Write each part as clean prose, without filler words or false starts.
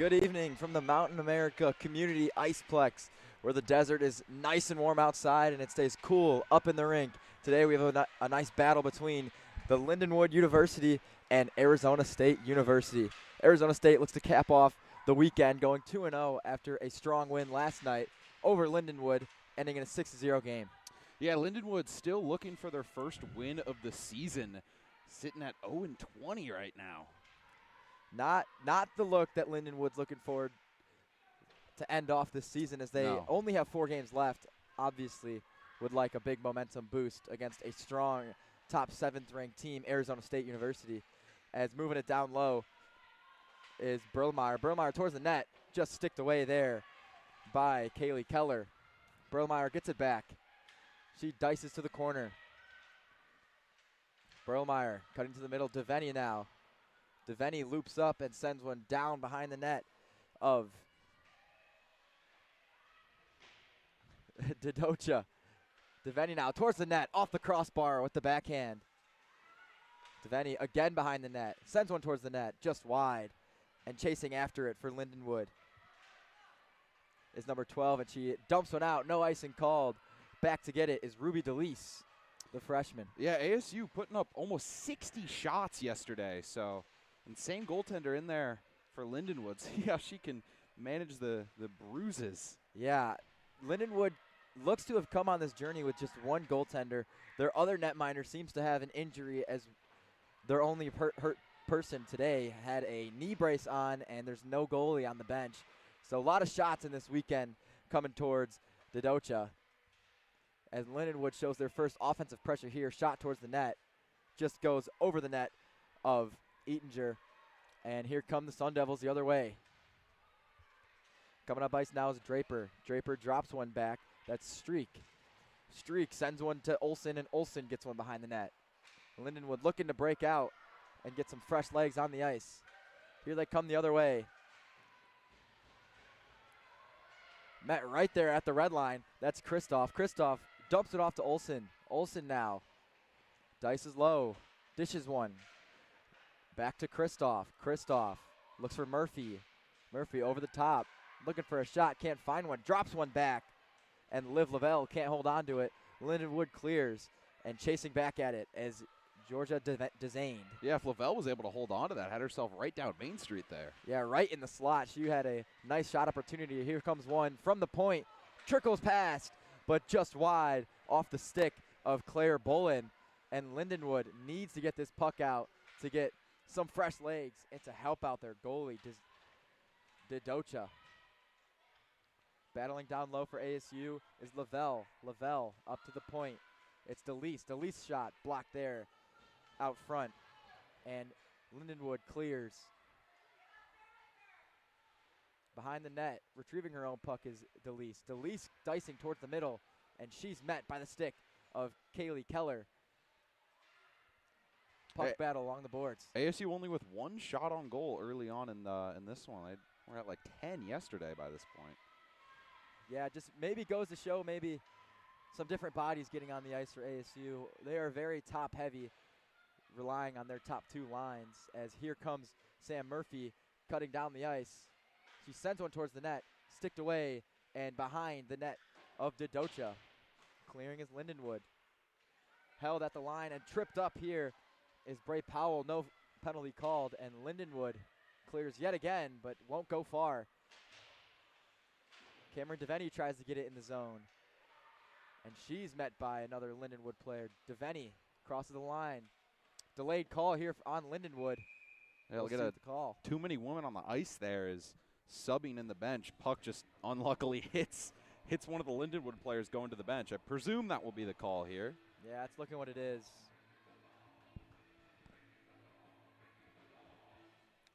Good evening from the Mountain America Community Iceplex, where the desert is nice and warm outside and it stays cool up in the rink. Today we have a nice battle between the Lindenwood University and Arizona State University. Arizona State looks to cap off the weekend going 2-0 after a strong win last night over Lindenwood, ending in a 6-0 game. Yeah, Lindenwood still looking for their first win of the season, sitting at 0-20 right now. Not the look that Lindenwood's looking forward to end off this season, as they only have 4 games left. Obviously would like a big momentum boost against a strong top 7th ranked team, Arizona State University. As moving it down low is Burlmeyer. Burlmeyer towards the net, just sticked away there by Kaylee Keller. Burlmeyer gets it back. She dices to the corner. Burlmeyer cutting to the middle. Devenny now. Devenny loops up and sends one down behind the net of Dedocha. Devenny now towards the net, off the crossbar with the backhand. Devenny again behind the net, sends one towards the net, just wide, and chasing after it for Lindenwood is number 12, and she dumps one out, no icing called. Back to get it is Ruby DeLise, the freshman. Yeah, ASU putting up almost 60 shots yesterday, so insane goaltender in there for Lindenwood. See how she can manage the bruises. Yeah, Lindenwood looks to have come on this journey with just one goaltender. Their other netminder seems to have an injury, as their only hurt person today had a knee brace on, and there's no goalie on the bench. So a lot of shots in this weekend coming towards Dedocha, as Lindenwood shows their first offensive pressure here. Shot towards the net, just goes over the net of Eatinger, and here come the Sun Devils the other way. Coming up ice now is Draper. Draper drops one back. That's Streak. Streak sends one to Olsen, and Olsen gets one behind the net. Lindenwood looking to break out and get some fresh legs on the ice. Here they come the other way. Met right there at the red line. That's Kristoff. Kristoff dumps it off to Olsen. Olsen now. Dice is low. Dishes one. Back to Kristoff. Kristoff looks for Murphy. Murphy over the top. Looking for a shot. Can't find one. Drops one back. And Liv Lavelle can't hold on to it. Lindenwood clears and chasing back at it as Georgia Dezained. Yeah, if Lavelle was able to hold on to that, had herself right down Main Street there. Yeah, right in the slot. She had a nice shot opportunity. Here comes one from the point. Trickles past, but just wide off the stick of Claire Bolin. And Lindenwood needs to get this puck out to get some fresh legs and to help out their goalie, Dedocha. Battling down low for ASU is Lavelle. Lavelle up to the point. It's DeLise. DeLise shot blocked there out front. And Lindenwood clears. Behind the net, retrieving her own puck is DeLise. DeLise dicing towards the middle, and she's met by the stick of Kaylee Keller. Puck battle along the boards. ASU only with 1 shot on goal early on in this one. We're at like 10 yesterday by this point. Yeah, just maybe goes to show maybe some different bodies getting on the ice for ASU. They are very top-heavy, relying on their top 2 lines, as here comes Sam Murphy cutting down the ice. She sends one towards the net, sticked away, and behind the net of Dedocha. Clearing is Lindenwood. Held at the line and tripped up here is Bray Powell. No penalty called, and Lindenwood clears yet again, but won't go far. Cameron Devenny tries to get it in the zone, and she's met by another Lindenwood player. Devenny crosses the line. Delayed call here on Lindenwood. Yeah, look at the call. Too many women on the ice there is subbing in the bench. Puck just unluckily hits one of the Lindenwood players going to the bench. I presume that will be the call here. Yeah, it's looking what it is.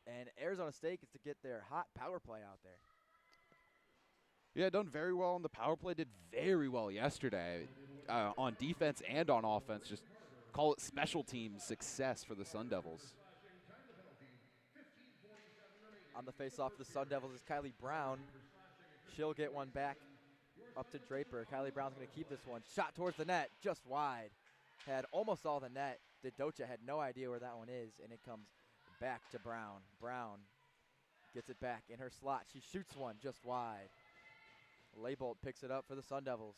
And Arizona State gets to get their hot power play out there. Yeah, done very well on the power play. Did very well yesterday on defense and on offense. Just call it special team success for the Sun Devils. On the face-off of the Sun Devils is Kylie Brown. She'll get one back up to Draper. Kylie Brown's going to keep this one. Shot towards the net, just wide. Had almost all the net. Dedocha had no idea where that one is, and it comes back to Brown. Brown Gets it back in her slot. She shoots one just wide. Laybolt picks it up for the Sun Devils.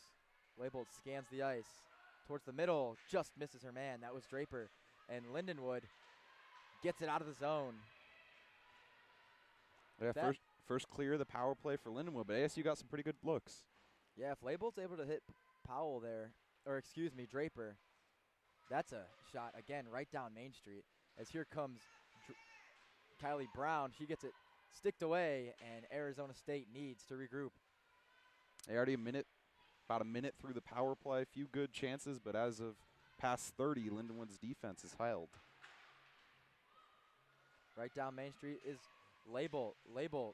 Laybolt scans the ice towards the middle. Just misses her man. That was Draper. And Lindenwood gets it out of the zone. Yeah, first clear of the power play for Lindenwood, but ASU got some pretty good looks. Yeah, if Laybolt's able to hit Powell there, or excuse me, Draper, that's a shot, again, right down Main Street. As here comes Kylie Brown. She gets it sticked away, and Arizona State needs to regroup. They already about a minute through the power play. A few good chances, but as of past 30, Lindenwood's defense is held. Right down Main Street is Laybolt. Laybolt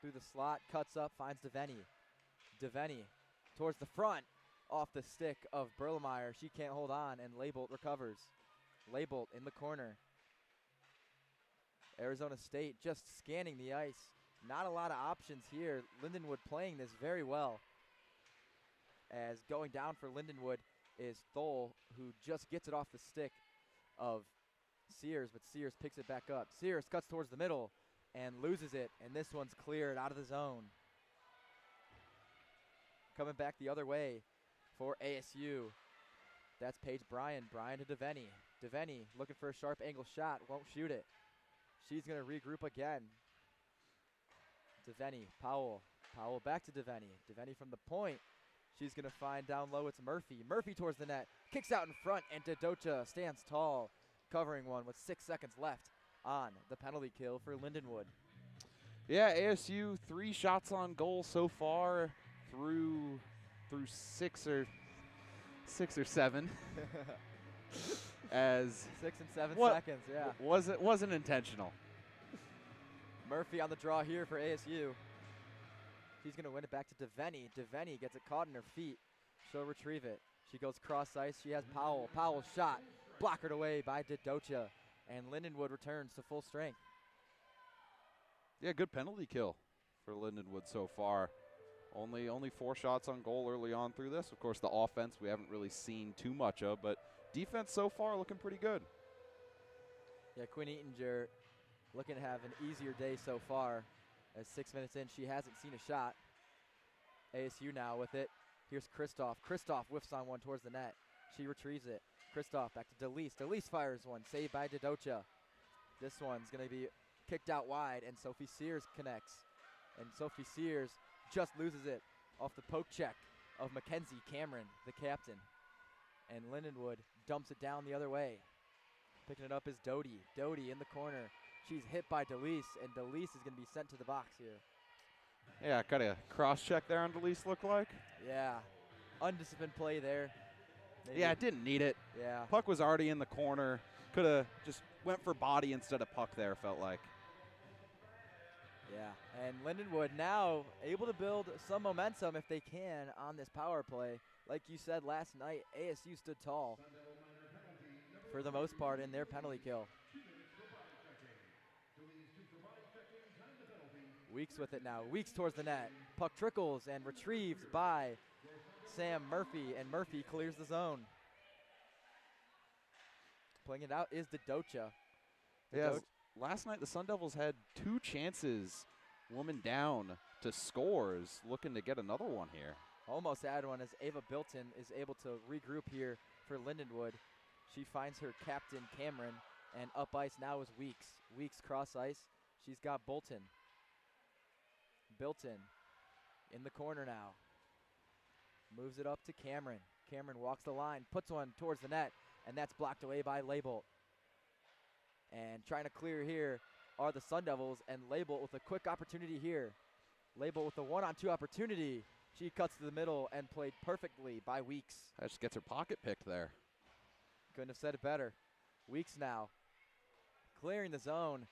through the slot, cuts up, finds DeVenny. DeVenny towards the front, off the stick of Berlemeyer. She can't hold on, and Laybolt recovers. Laybolt in the corner. Arizona State just scanning the ice. Not a lot of options here. Lindenwood playing this very well. As going down for Lindenwood is Thole, who just gets it off the stick of Sears, but Sears picks it back up. Sears cuts towards the middle and loses it, and this one's cleared out of the zone. Coming back the other way for ASU. That's Paige Bryan. Bryan to DeVenny. DeVenny looking for a sharp angle shot. Won't shoot it. She's going to regroup again. DeVenny, Powell. Powell back to DeVenny. DeVenny from the point. She's going to find down low. It's Murphy. Murphy towards the net. Kicks out in front, and Dodocha stands tall, covering one with 6 seconds left on the penalty kill for Lindenwood. Yeah, ASU 3 shots on goal so far through 6 or 7. As 6 and 7 seconds, yeah. Wasn't intentional. Murphy on the draw here for ASU. She's going to win it back to DeVenny. DeVenny gets it caught in her feet. She'll retrieve it. She goes cross ice. She has Powell. Powell's shot blockered away by Dodocha, and Lindenwood returns to full strength. Yeah, good penalty kill for Lindenwood so far. Only 4 shots on goal early on through this. Of course, the offense we haven't really seen too much of, but defense so far looking pretty good. Yeah, Quinn Eatinger looking to have an easier day so far. As 6 minutes in, she hasn't seen a shot. ASU now with it. Here's Kristoff. Kristoff whiffs on one towards the net. She retrieves it. Kristoff back to DeLeese. DeLeese fires one, saved by Dodocha. This one's going to be kicked out wide, and Sophie Sears connects. And Sophie Sears just loses it off the poke check of Mackenzie Cameron, the captain. And Lindenwood dumps it down the other way. Picking it up is Doty. Doty in the corner. She's hit by DeLeese, and DeLeese is going to be sent to the box here. Yeah, got a cross-check there on DeLeese, look like. Yeah, undisciplined play there. Maybe. Yeah, didn't need it. Yeah. Puck was already in the corner. Could have just went for body instead of puck there, felt like. Yeah, and Lindenwood now able to build some momentum if they can on this power play. Like you said last night, ASU stood tall for the most part in their penalty kill. Weeks with it now. Weeks towards the net. Puck trickles and retrieved by Sam Murphy, and Murphy clears the zone. Playing it out is Dodocha. Yeah, last night the Sun Devils had 2 chances, woman down to scores, looking to get another one here. Almost had one as Ava Bilton is able to regroup here for Lindenwood. She finds her captain, Cameron, and up ice now is Weeks. Weeks cross ice. She's got Bolton. Bilton in the corner now. Moves it up to Cameron. Cameron walks the line, puts one towards the net, and that's blocked away by Laybolt. And trying to clear here are the Sun Devils, and Laybolt with a quick opportunity here. Laybolt with a 1-on-2 opportunity. She cuts to the middle and played perfectly by Weeks. That just gets her pocket picked there. Couldn't have said it better. Weeks now clearing the zone.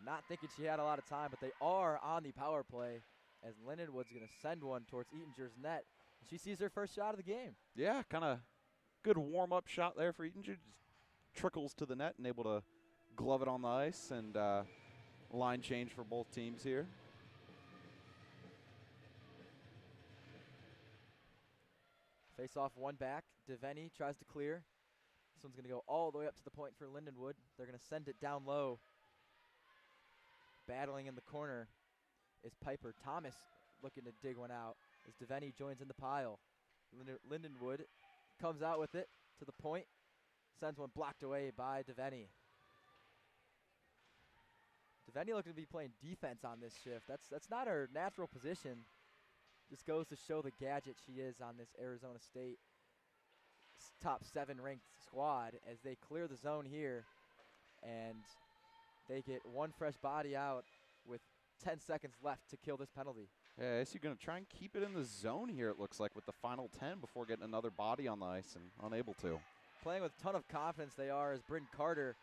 Not thinking she had a lot of time, but they are on the power play as Lindenwood's going to send one towards Eatinger's net. She sees her first shot of the game. Yeah, kind of good warm-up shot there for Eatinger. Just trickles to the net and able to glove it on the ice, and line change for both teams here. Face off one back. DeVenny tries to clear. This one's going to go all the way up to the point for Lindenwood. They're going to send it down low. battling in the corner is Piper. Thomas looking to dig one out as Devaney joins in the pile. Lindenwood comes out with it to the point, sends one blocked away by Devaney. Devaney looking to be playing defense on this shift. That's not her natural position. Just goes to show the gadget she is on this Arizona State top 7 ranked squad as they clear the zone here, and they get one fresh body out with 10 seconds left to kill this penalty. Yeah, ASU going to try and keep it in the zone here, it looks like, with the final 10 before getting another body on the ice, and unable to. Playing with a ton of confidence they are as Bryn Carter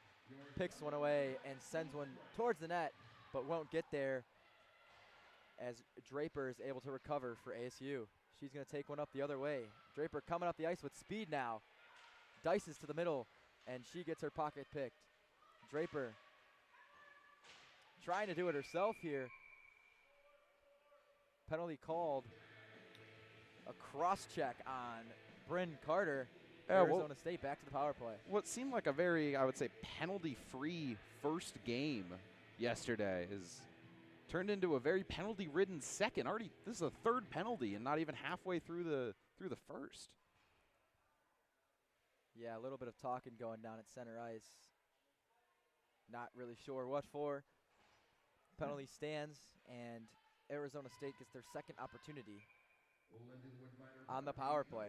picks one away and sends one towards the net, but won't get there as Draper is able to recover for ASU. She's going to take one up the other way. Draper coming up the ice with speed now. Dices to the middle, and she gets her pocket picked. Draper trying to do it herself here. Penalty called. A cross-check on Bryn Carter. Arizona State back to the power play. What seemed like a very, I would say, penalty-free first game yesterday is turned into a very penalty-ridden second. Already, this is a third penalty and not even halfway through the first. Yeah, a little bit of talking going down at center ice. Not really sure what for. Penalty stands, and Arizona State gets their second opportunity on the power play.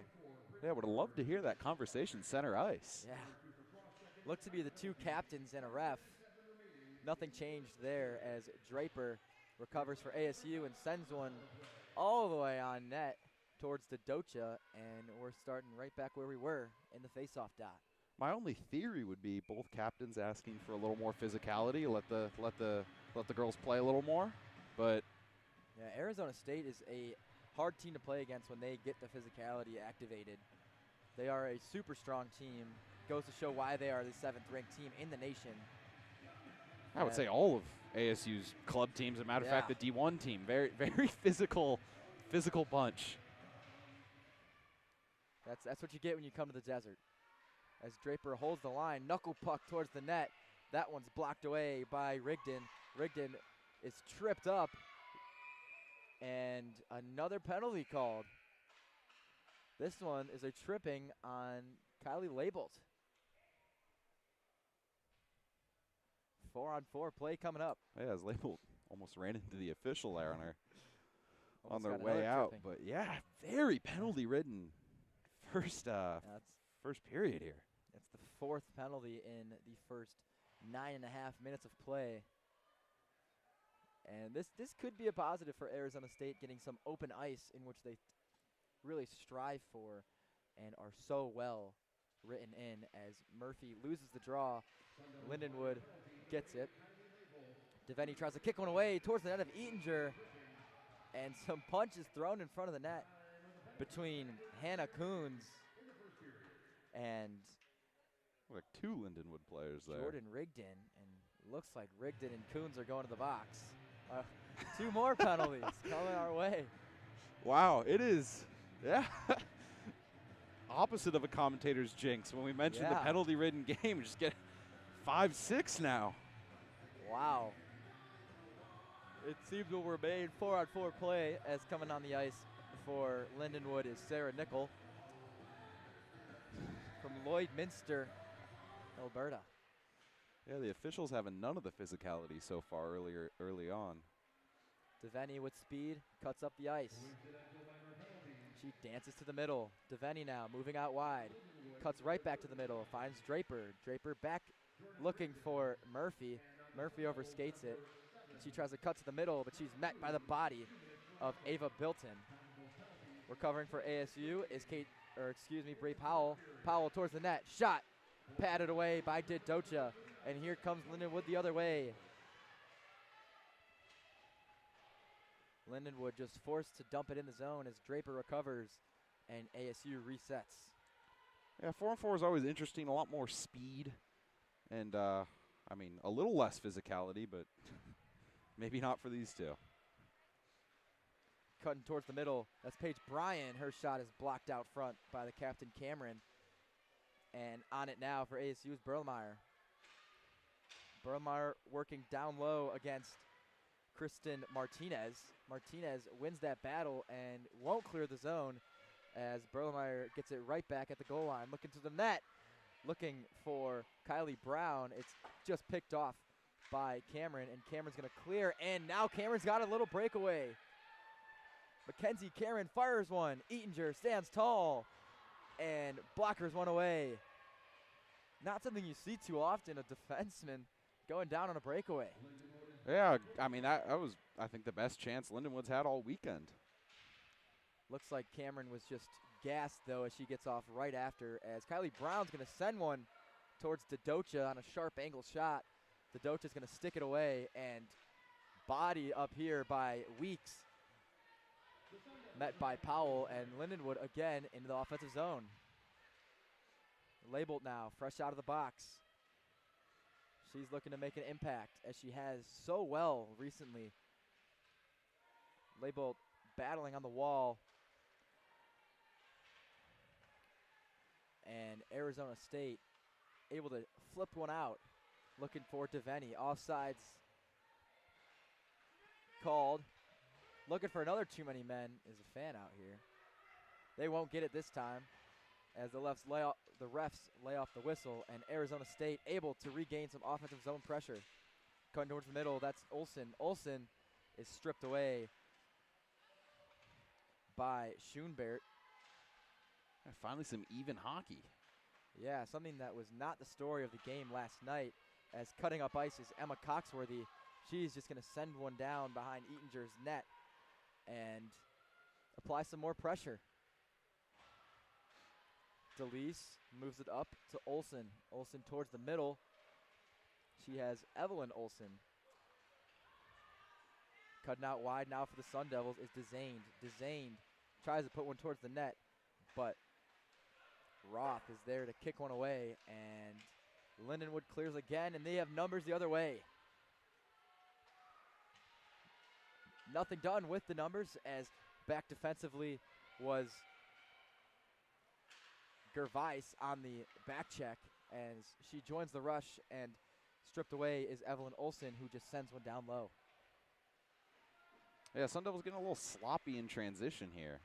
Yeah, would have loved to hear that conversation center ice. Yeah. Look to be the two captains and a ref. Nothing changed there as Draper recovers for ASU and sends one all the way on net towards the Docha, and we're starting right back where we were in the faceoff dot. My only theory would be both captains asking for a little more physicality, let the girls play a little more, but yeah, Arizona State is a hard team to play against when they get the physicality activated. They are a super strong team. Goes to show why they are the 7th ranked team in the nation. I would say all of ASU's club teams. As a matter of fact, the D1 team, very, very physical bunch. That's what you get when you come to the desert. As Draper holds the line, knuckle puck towards the net. That one's blocked away by Rigdon. Rigdon is tripped up, and another penalty called. This one is a tripping on Kylie Labelt. 4-on-4 play coming up. Yeah, as Label almost ran into the official there on their Almost way out. tripping. But yeah, very penalty-ridden first period here. That's the 4th penalty in the first 9.5 minutes of play. And this could be a positive for Arizona State, getting some open ice in which they really strive for and are so well written in as Murphy loses the draw. Lindenwood gets it. Devaney tries to kick one away towards the net of Eatinger, and some punches thrown in front of the net between Hannah Coons and Like 2 Lindenwood players there. Jordan Rigdon, and looks like Rigdon and Coons are going to the box. 2 more penalties coming our way. Wow, it is, yeah. Opposite of a commentator's jinx. When we mentioned the penalty-ridden game, we just get 5-6 now. Wow. It seems to remain 4-on-4 play as coming on the ice for Lindenwood is Sarah Nickel from Lloydminster, Alberta. Yeah, the officials having none of the physicality so far early on. Devaney with speed, cuts up the ice. She dances to the middle. Devaney now moving out wide. Cuts right back to the middle, finds Draper. Draper back looking for Murphy. Murphy overskates it. She tries to cut to the middle, but she's met by the body of Ava Bilton. Recovering for ASU is Bree Powell. Powell towards the net. Shot patted away by Docha. And here comes Lindenwood the other way. Lindenwood just forced to dump it in the zone as Draper recovers and ASU resets. Yeah, 4-on-4 is always interesting. A lot more speed and, a little less physicality, but maybe not for these two. Cutting towards the middle. That's Paige Bryan. Her shot is blocked out front by the captain, Cameron. And on it now for ASU's Berlmeyer. Berlmeyer working down low against Kristen Martinez. Martinez wins that battle and won't clear the zone as Berlemeyer gets it right back at the goal line. Looking to the net, looking for Kylie Brown. It's just picked off by Cameron, and Cameron's going to clear, and now Cameron's got a little breakaway. Mackenzie Cameron fires one. Eatinger stands tall and blockers one away. Not something you see too often, a defenseman going down on a breakaway. Yeah, I mean, that was, I think, the best chance Lindenwood's had all weekend. Looks like Cameron was just gassed, though, as she gets off right after, as Kylie Brown's going to send one towards Dadocha on a sharp angle shot. Dadocha's going to stick it away, and body up here by Weeks. Met by Powell, and Lindenwood again into the offensive zone. Labeled now, fresh out of the box. She's looking to make an impact, as she has so well recently. Labeled battling on the wall. And Arizona State able to flip one out. Looking for Devaney. Offsides called. Looking for another too many men is a fan out here. They won't get it this time as the refs lay off the whistle, and Arizona State able to regain some offensive zone pressure. Cutting towards the middle, that's Olsen. Olsen is stripped away by Schoenbert. And finally some even hockey. Yeah, something that was not the story of the game last night, as cutting up ice is Emma Coxworthy. She's just going to send one down behind Eatinger's net and apply some more pressure. DeLise moves it up to Olsen. Olsen towards the middle. She has Evelyn Olsen. Cutting out wide now for the Sun Devils is Dezained. Dezained tries to put one towards the net, but Roth is there to kick one away, and Lindenwood clears again, and they have numbers the other way. Nothing done with the numbers, as back defensively was Gervais on the back check, as she joins the rush, and stripped away is Evelyn Olsen, who just sends one down low. Yeah, Sun Devils getting a little sloppy in transition here.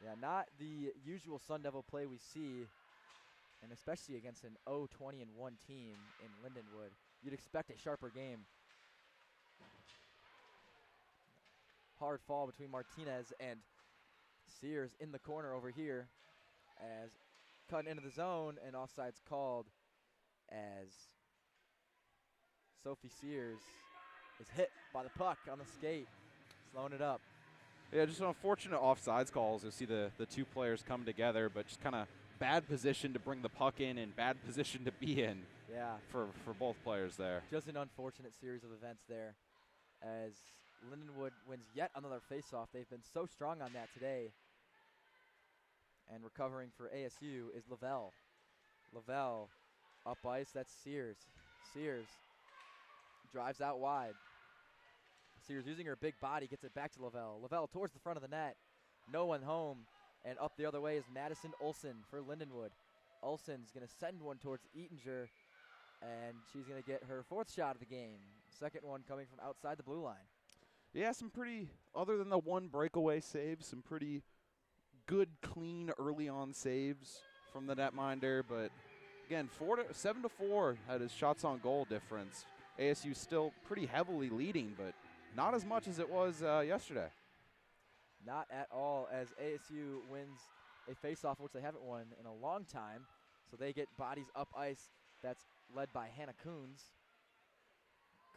Yeah, not the usual Sun Devil play we see, and especially against an 0-20-1 team in Lindenwood. You'd expect a sharper game. Hard fall between Martinez and Sears in the corner over here, as cut into the zone, and offsides called as Sophie Sears is hit by the puck on the skate, slowing it up. Yeah, just an unfortunate offsides calls. You'll see the two players come together, but just kind of bad position to bring the puck in and bad position to be in. Yeah. For both players there. Just an unfortunate series of events there, as Lindenwood wins yet another faceoff. They've been so strong on that today. And recovering for ASU is Lavelle. Lavelle up ice, that's Sears. Sears drives out wide. Sears using her big body, gets it back to Lavelle. Lavelle towards the front of the net. No one home. And up the other way is Madison Olsen for Lindenwood. Olsen's going to send one towards Eatinger, and she's going to get her fourth shot of the game. Second one coming from outside the blue line. Yeah, some pretty, other than the one breakaway save, some pretty good, clean, early on saves from the netminder. But again, 7-4 had his shots on goal difference. ASU still pretty heavily leading, but not as much as it was yesterday. Not at all, as ASU wins a faceoff, which they haven't won in a long time. So they get bodies up ice. That's led by Hannah Coons.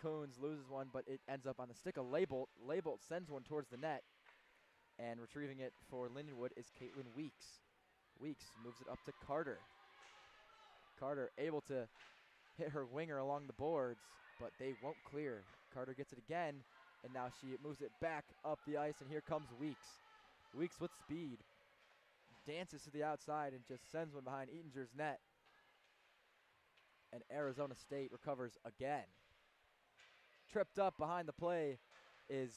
Coons loses one, but it ends up on the stick of Labelt. Labelt sends one towards the net, and retrieving it for Lindenwood is Caitlin Weeks. Weeks moves it up to Carter. Carter able to hit her winger along the boards, but they won't clear. Carter gets it again, and now she moves it back up the ice, and here comes Weeks. Weeks with speed. Dances to the outside and just sends one behind Eatinger's net. And Arizona State recovers again. Tripped up behind the play is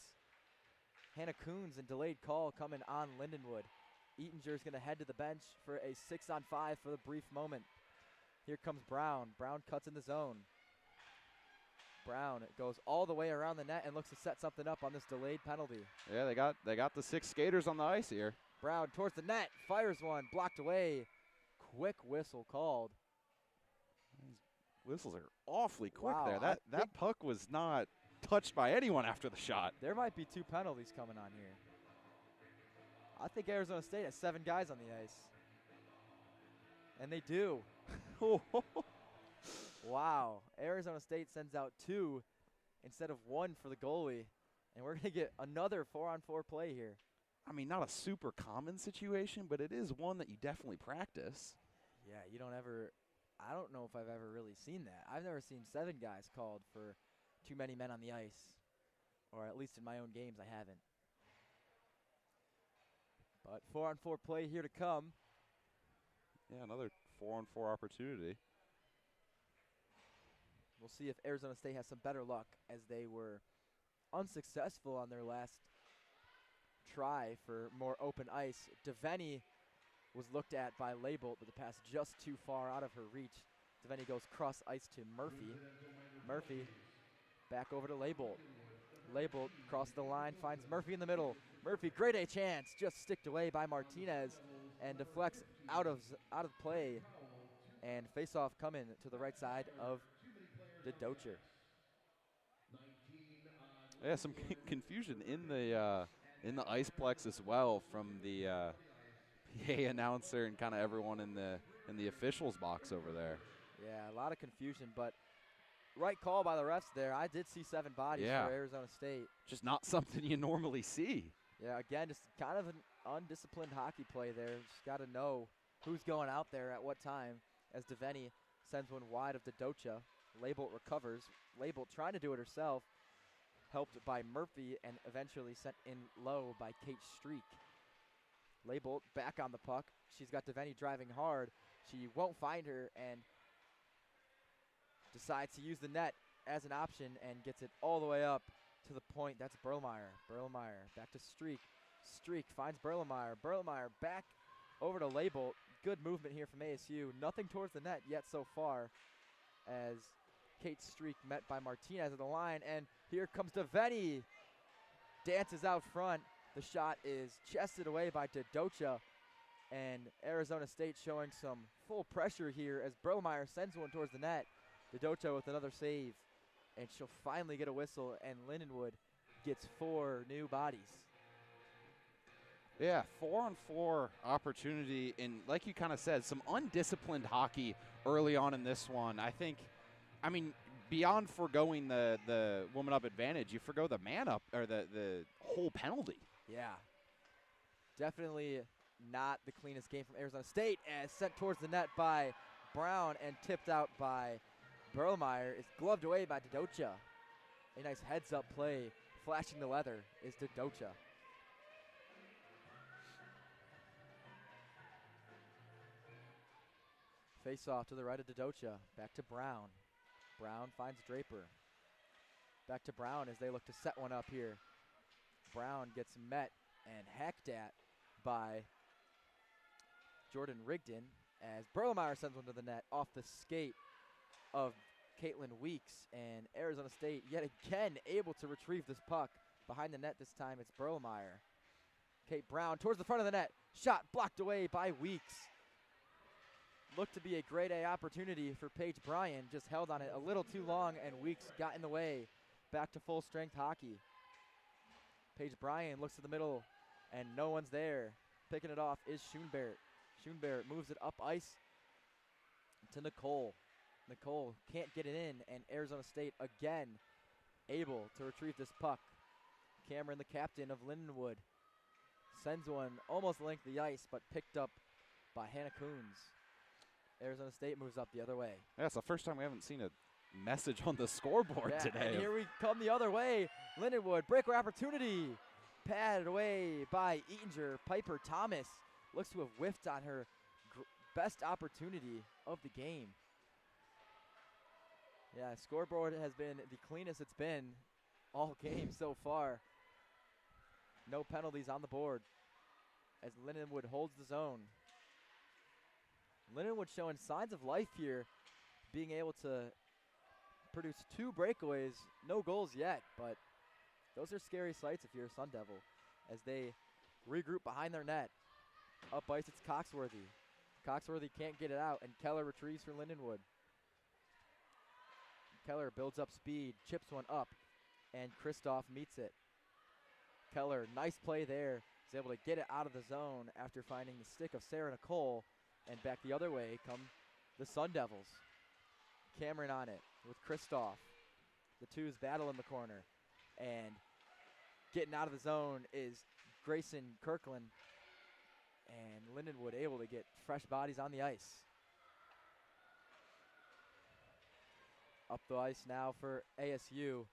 Hannah Coons, and delayed call coming on Lindenwood. Eatinger's going to head to the bench for a 6-on-5 for the brief moment. Here comes Brown. Brown cuts in the zone. Brown goes all the way around the net and looks to set something up on this delayed penalty. Yeah, they got the 6 skaters on the ice here. Brown towards the net, fires one, blocked away. Quick whistle called. These whistles are awfully quick Wow, there. That puck was not touched by anyone after the shot. There might be 2 penalties coming on here. I think Arizona State has 7 guys on the ice. And they do. Wow. Arizona State sends out 2 instead of 1 for the goalie. And we're going to get another 4-on-4 play here. I mean, not a super common situation, but it is one that you definitely practice. Yeah, you don't ever – I don't know if I've ever really seen that. I've never seen 7 guys called for too many men on the ice. Or at least in my own games, I haven't. But 4-on-4 play here to come. Yeah, another 4-on-4 opportunity. We'll see if Arizona State has some better luck, as they were unsuccessful on their last try for more open ice. Devaney was looked at by Label, but the pass just too far out of her reach. Devaney goes cross ice to Murphy. Murphy back over to Label. Label across the line, finds Murphy in the middle. Murphy, great A chance, just sticked away by Martinez and deflects out of play. And face-off coming to the right side of the Docher. Yeah, some confusion in the iceplex as well from the PA announcer and kind of everyone in the officials box over there. Yeah, a lot of confusion, but right call by the refs there. I did see 7 bodies for Arizona State. Just not something you normally see. Yeah, again, just kind of an undisciplined hockey play there. Just got to know who's going out there at what time, as Devaney sends one wide of the Docha. Label recovers. Label trying to do it herself, helped by Murphy and eventually sent in low by Kate Streak. Label back on the puck. She's got Devaney driving hard. She won't find her and decides to use the net as an option and gets it all the way up to the point. That's Berlemeyer. Berlemeyer back to Streak. Streak finds Berlemeyer. Berlemeyer back over to Label. Good movement here from ASU. Nothing towards the net yet so far, as Kate Streak met by Martinez at the line, and here comes Devaney. Dances out front. The shot is chested away by Dodocha, and Arizona State showing some full pressure here as Berlemeyer sends one towards the net. Dodocha with another save, and she'll finally get a whistle, and Lindenwood gets 4 new bodies. Yeah, 4-on-4 opportunity, and like you kind of said, some undisciplined hockey early on in this one. I mean, beyond foregoing the woman up advantage, you forgo the man up, or the whole penalty. Yeah, definitely not the cleanest game from Arizona State, as sent towards the net by Brown and tipped out by Berlemeyer. Is gloved away by Dodocha. A nice heads-up play, flashing the leather, is Dodocha. Face off to the right of Dodocha. Back to Brown. Brown finds Draper. Back to Brown as they look to set one up here. Brown gets met and hacked at by Jordan Rigdon as Berlemeyer sends one to the net off the skate of Caitlin Weeks, and Arizona State yet again able to retrieve this puck. Behind the net this time, it's Berlemeyer. Kate Brown towards the front of the net. Shot blocked away by Weeks. Looked to be a grade A opportunity for Paige Bryan. Just held on it a little too long, and Weeks got in the way. Back to full strength hockey. Paige Bryan looks to the middle, and no one's there. Picking it off is Schoenberg. Schoenberg moves it up ice to Nicole. Nicole can't get it in, and Arizona State again able to retrieve this puck. Cameron, the captain of Lindenwood, sends one almost length the ice, but picked up by Hannah Coons. Arizona State moves up the other way. Yeah, it's the first time we haven't seen a message on the scoreboard today. And here we come the other way. Lindenwood, breakaway opportunity. Padded away by Eatinger. Piper Thomas looks to have whiffed on her best opportunity of the game. Yeah, scoreboard has been the cleanest it's been all game so far. No penalties on the board as Lindenwood holds the zone. Lindenwood showing signs of life here, being able to produced 2 breakaways, no goals yet, but those are scary sights if you're a Sun Devil as they regroup behind their net. Up ice, it's Coxworthy. Coxworthy can't get it out, and Keller retrieves for Lindenwood. Keller builds up speed, chips one up, and Kristoff meets it. Keller, nice play there, is able to get it out of the zone after finding the stick of Sarah Nicole, and back the other way come the Sun Devils. Cameron on it with Kristoff. The twos battle in the corner, and getting out of the zone is Grayson Kirkland, and Lindenwood able to get fresh bodies on the ice. Up the ice now for ASU.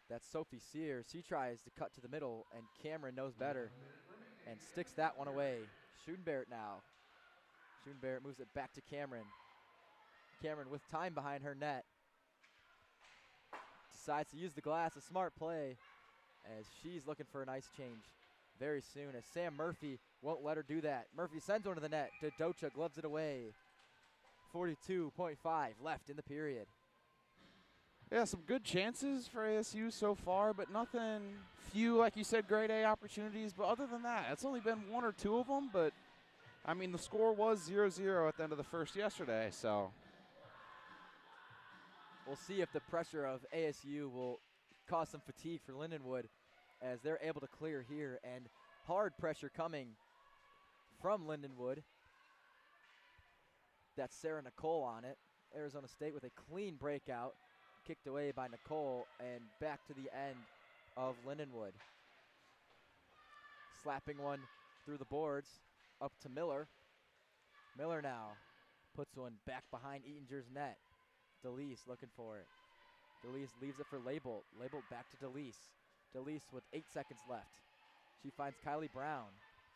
That's Sophie Sears. She tries to cut to the middle, and Cameron knows better and sticks that one away. Schoenbarrett now. Schoenbarrett moves it back to Cameron. Cameron with time behind her net. Decides to use the glass, a smart play, as she's looking for an ice change very soon, as Sam Murphy won't let her do that. Murphy sends one to the net. Dodocha gloves it away. 42.5 left in the period. Yeah, some good chances for ASU so far, but nothing, few, like you said, grade A opportunities. But other than that, it's only been 1 or 2 of them. But, I mean, the score was 0-0 at the end of the first yesterday, so. We'll see if the pressure of ASU will cause some fatigue for Lindenwood as they're able to clear here. And hard pressure coming from Lindenwood. That's Sarah Nicole on it. Arizona State with a clean breakout. Kicked away by Nicole and back to the end of Lindenwood. Slapping one through the boards up to Miller. Miller now puts one back behind Eatinger's net. DeLeese looking for it. DeLeese leaves it for Label. Label back to DeLeese. DeLeese with 8 seconds left. She finds Kylie Brown.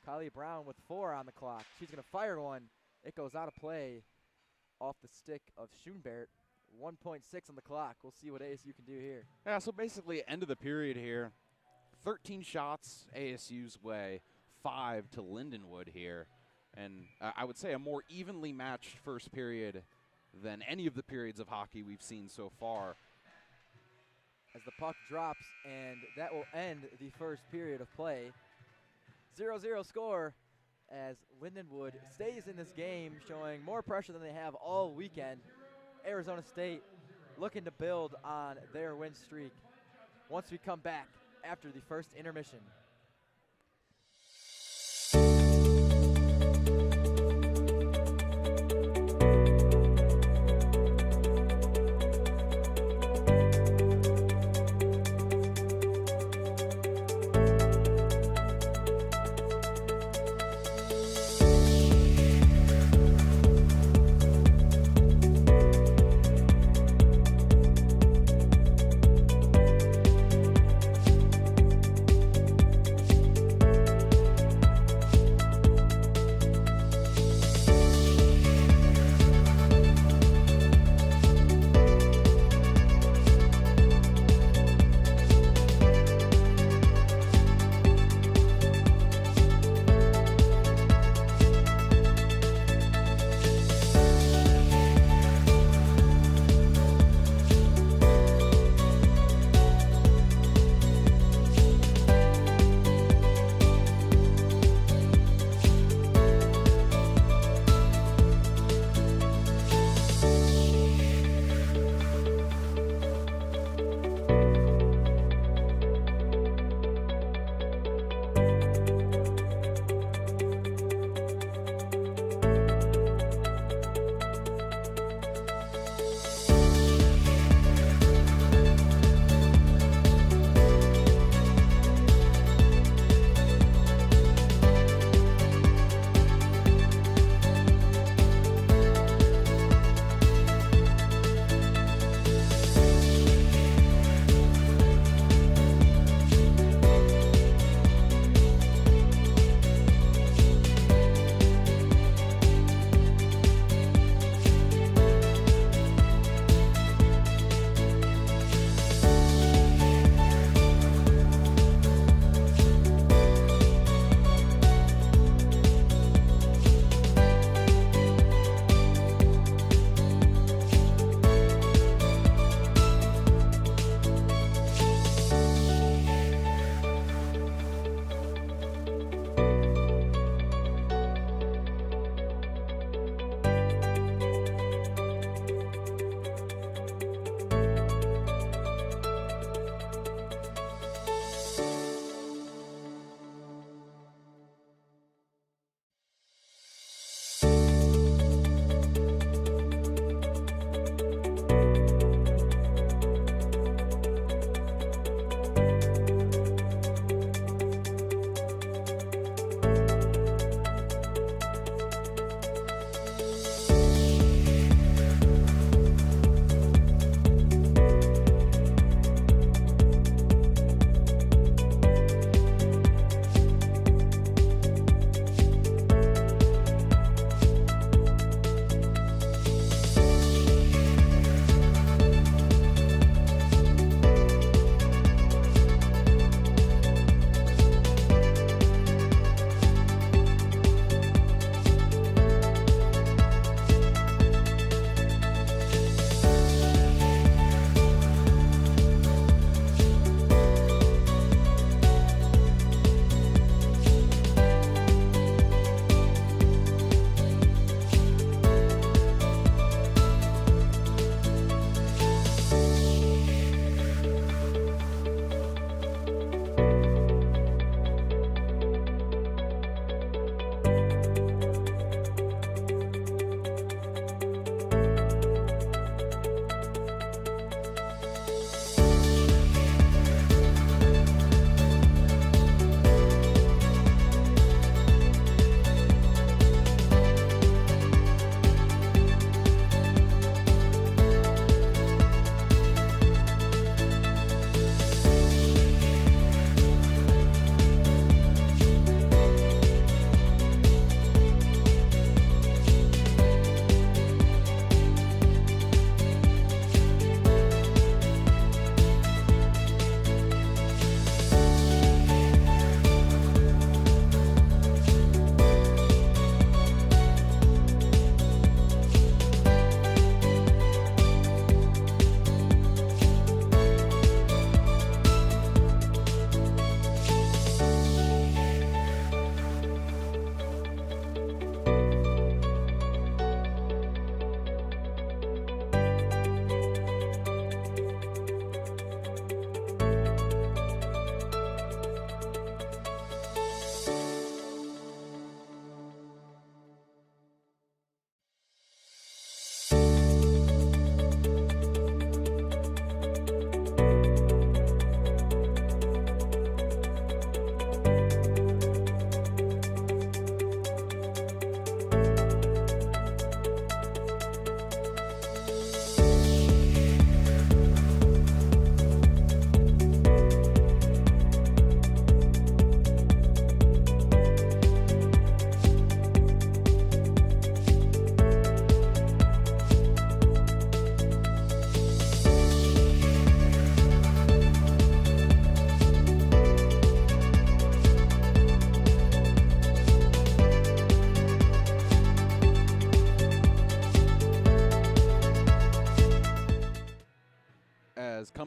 Kylie Brown with 4 on the clock. She's going to fire one. It goes out of play off the stick of Schoenbarrett. 1.6 on the clock. We'll see what ASU can do here. Yeah, so basically end of the period here. 13 shots ASU's way, 5 to Lindenwood here. And I would say a more evenly matched first period than any of the periods of hockey we've seen so far. As the puck drops, and that will end the first period of play. 0-0 score as Lindenwood stays in this game, showing more pressure than they have all weekend. Arizona State looking to build on their win streak once we come back after the first intermission.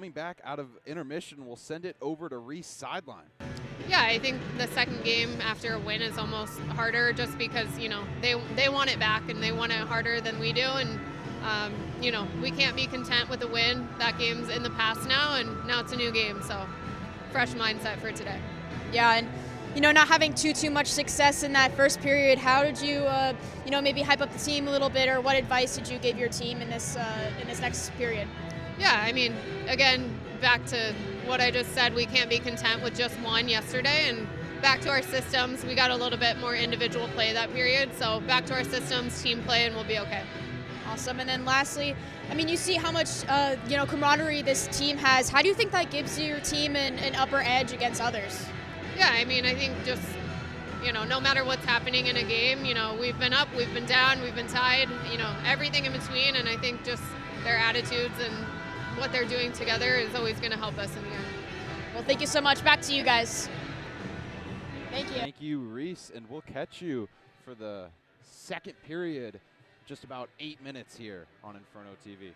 coming back out of intermission will send it over to Reese sideline. Yeah, I think the second game after a win is almost harder just because, they want it back and they want it harder than we do. And, we can't be content with a win. That game's in the past now, and now it's a new game. So fresh mindset for today. Yeah, and not having too much success in that first period, how did you, maybe hype up the team a little bit, or what advice did you give your team in this next period? Yeah, I mean, again, back to what I just said, we can't be content with just one yesterday, and back to our systems. We got a little bit more individual play that period, so back to our systems, team play, and we'll be okay. Awesome. And then lastly, you see how much, camaraderie this team has. How do you think that gives your team an upper edge against others? Yeah, I think just, no matter what's happening in a game, we've been up, we've been down, we've been tied, everything in between, and I think just their attitudes and what they're doing together is always going to help us in the end. Well, thank you so much. Back to you guys. Thank you. Thank you, Reese, and we'll catch you for the second period, just about 8 minutes here on Inferno TV.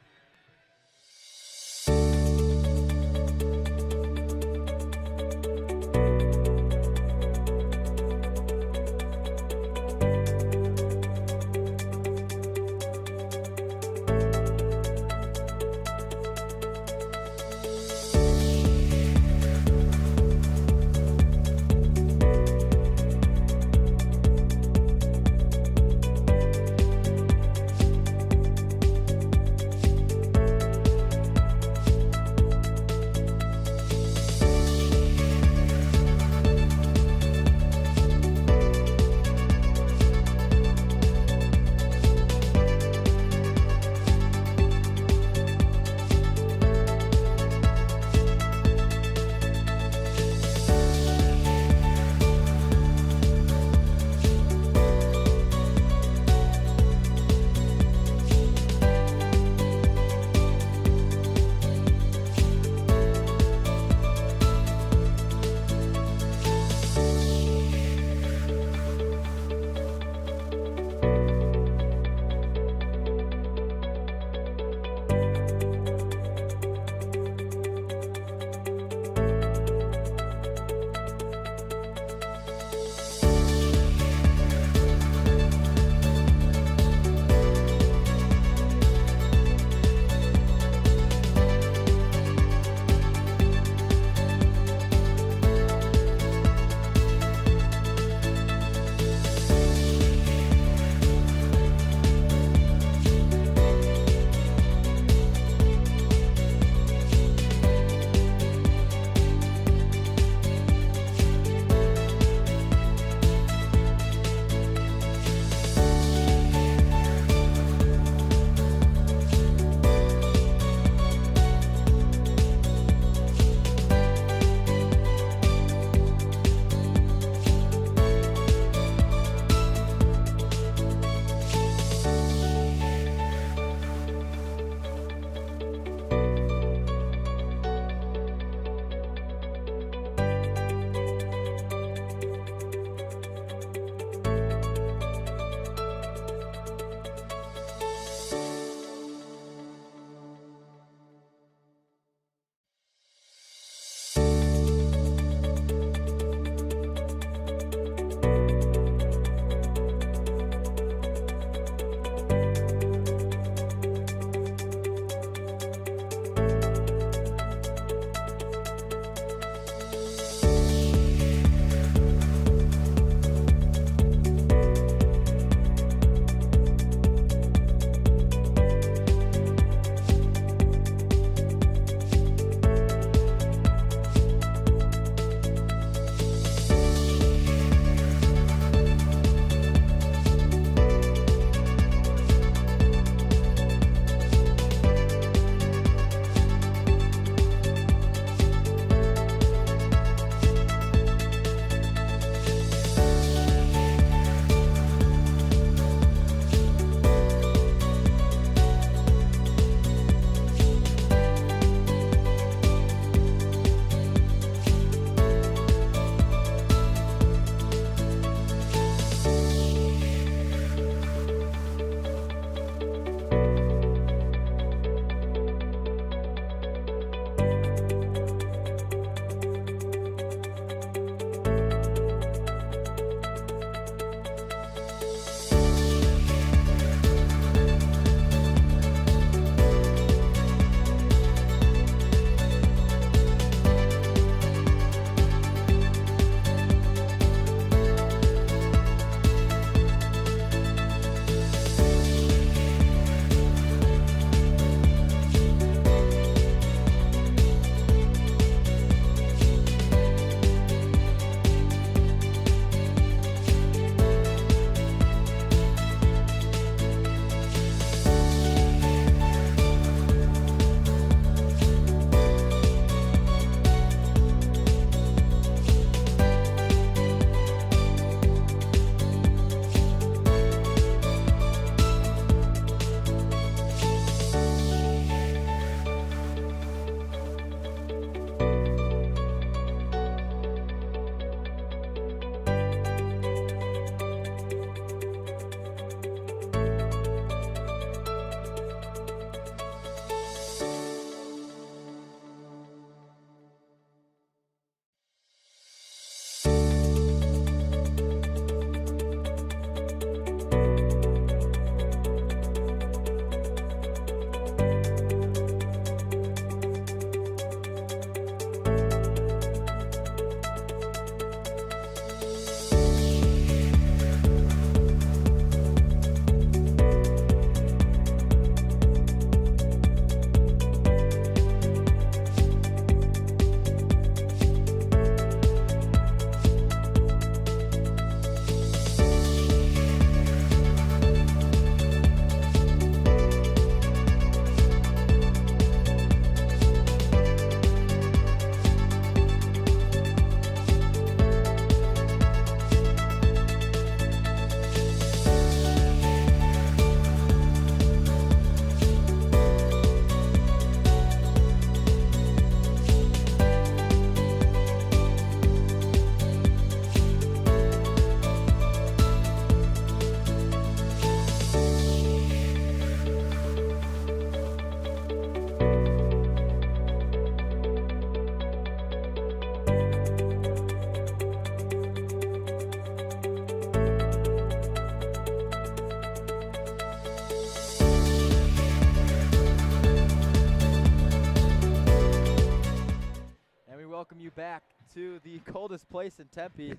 coldest place in Tempe,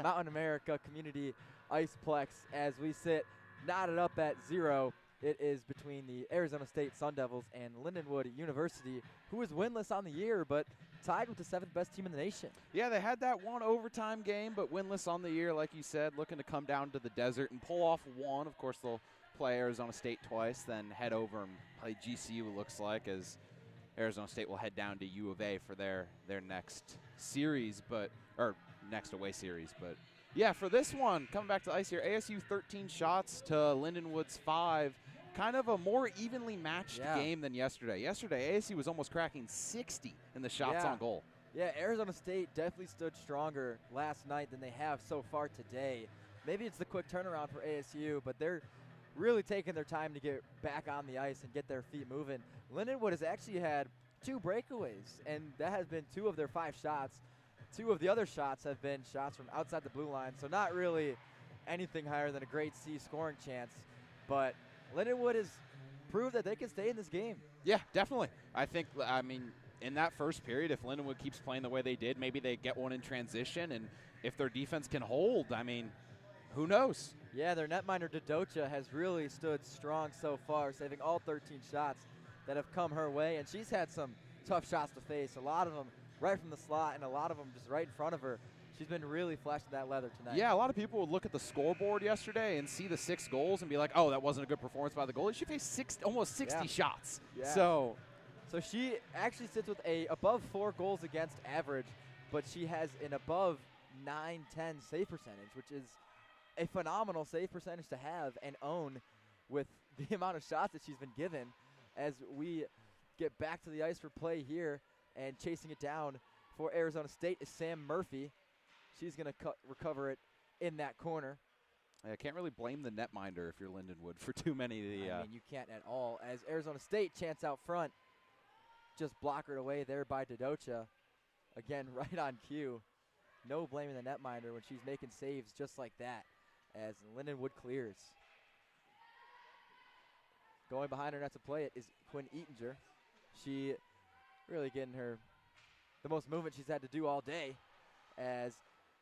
Mountain America Community Iceplex, as we sit knotted up at 0. It is between the Arizona State Sun Devils and Lindenwood University, who is winless on the year, but tied with the 7th best team in the nation. Yeah, they had that one overtime game, but winless on the year, like you said, looking to come down to the desert and pull off one. Of course, they'll play Arizona State twice, then head over and play GCU, it looks like, as Arizona State will head down to U of A for their next series, or next away series. But yeah, for this one, coming back to the ice here, ASU 13 shots to Lindenwood's 5. Kind of a more evenly matched game than yesterday. Yesterday, ASU was almost cracking 60 in the shots on goal. Yeah, Arizona State definitely stood stronger last night than they have so far today. Maybe it's the quick turnaround for ASU, but they're really taking their time to get back on the ice and get their feet moving. Lindenwood has actually had 2 breakaways, and that has been 2 of their 5 shots. 2 of the other shots have been shots from outside the blue line, so not really anything higher than a grade C scoring chance. But Lindenwood has proved that they can stay in this game. Yeah, definitely. I mean, in that first period, if Lindenwood keeps playing the way they did, maybe they get one in transition, and if their defense can hold, I mean, who knows? Yeah, their netminder Dodocha has really stood strong so far, saving all 13 shots that have come her way, and she's had some tough shots to face, a lot of them right from the slot and a lot of them just right in front of her. She's been really flashing that leather tonight. Yeah, a lot of people would look at the scoreboard yesterday and see the 6 goals and be like, oh, that wasn't a good performance by the goalie. She faced almost 60 shots. Yeah. So she actually sits with a above 4 goals against average, but she has an above 9-10 save percentage, which is a phenomenal save percentage to have and own with the amount of shots that she's been given. As we get back to the ice for play here, and chasing it down for Arizona State is Sam Murphy. She's going to recover it in that corner. I can't really blame the netminder if you're Lindenwood for too many of the. I mean, you can't at all. As Arizona State chance out front, just blockered away there by Dodocha. Again, right on cue. No blaming the netminder when she's making saves just like that as Lindenwood clears. Going behind her net to play it is Quinn Eatinger. She really getting the most movement she's had to do all day as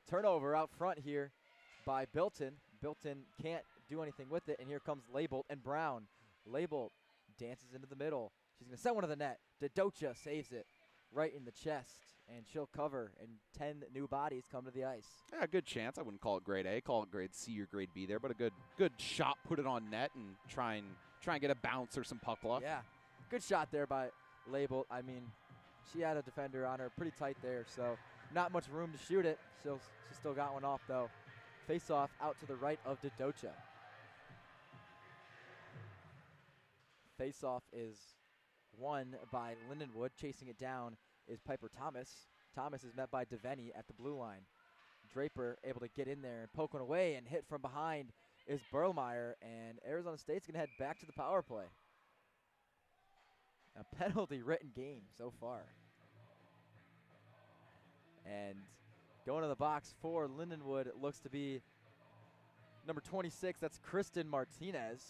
turnover out front here by Bilton. Bilton can't do anything with it, and here comes Label and Brown. Label dances into the middle. She's going to send one to the net. Dodocha saves it right in the chest, and she'll cover, and 10 new bodies come to the ice. Yeah, good chance. I wouldn't call it grade A, call it grade C or grade B there, but a good shot, put it on net, and try and get a bounce or some puck luck. Yeah, good shot there by Label. I mean, she had a defender on her pretty tight there, so not much room to shoot it. She still got one off, though. Face off out to the right of Dodocha. Face off is won by Lindenwood. Chasing it down is Piper Thomas. Thomas is met by Devaney at the blue line. Draper able to get in there and poke one away, and hit from behind is Burlmeyer, and Arizona State's going to head back to the power play. A penalty-written game so far. And going to the box for Lindenwood looks to be number 26. That's Kristen Martinez.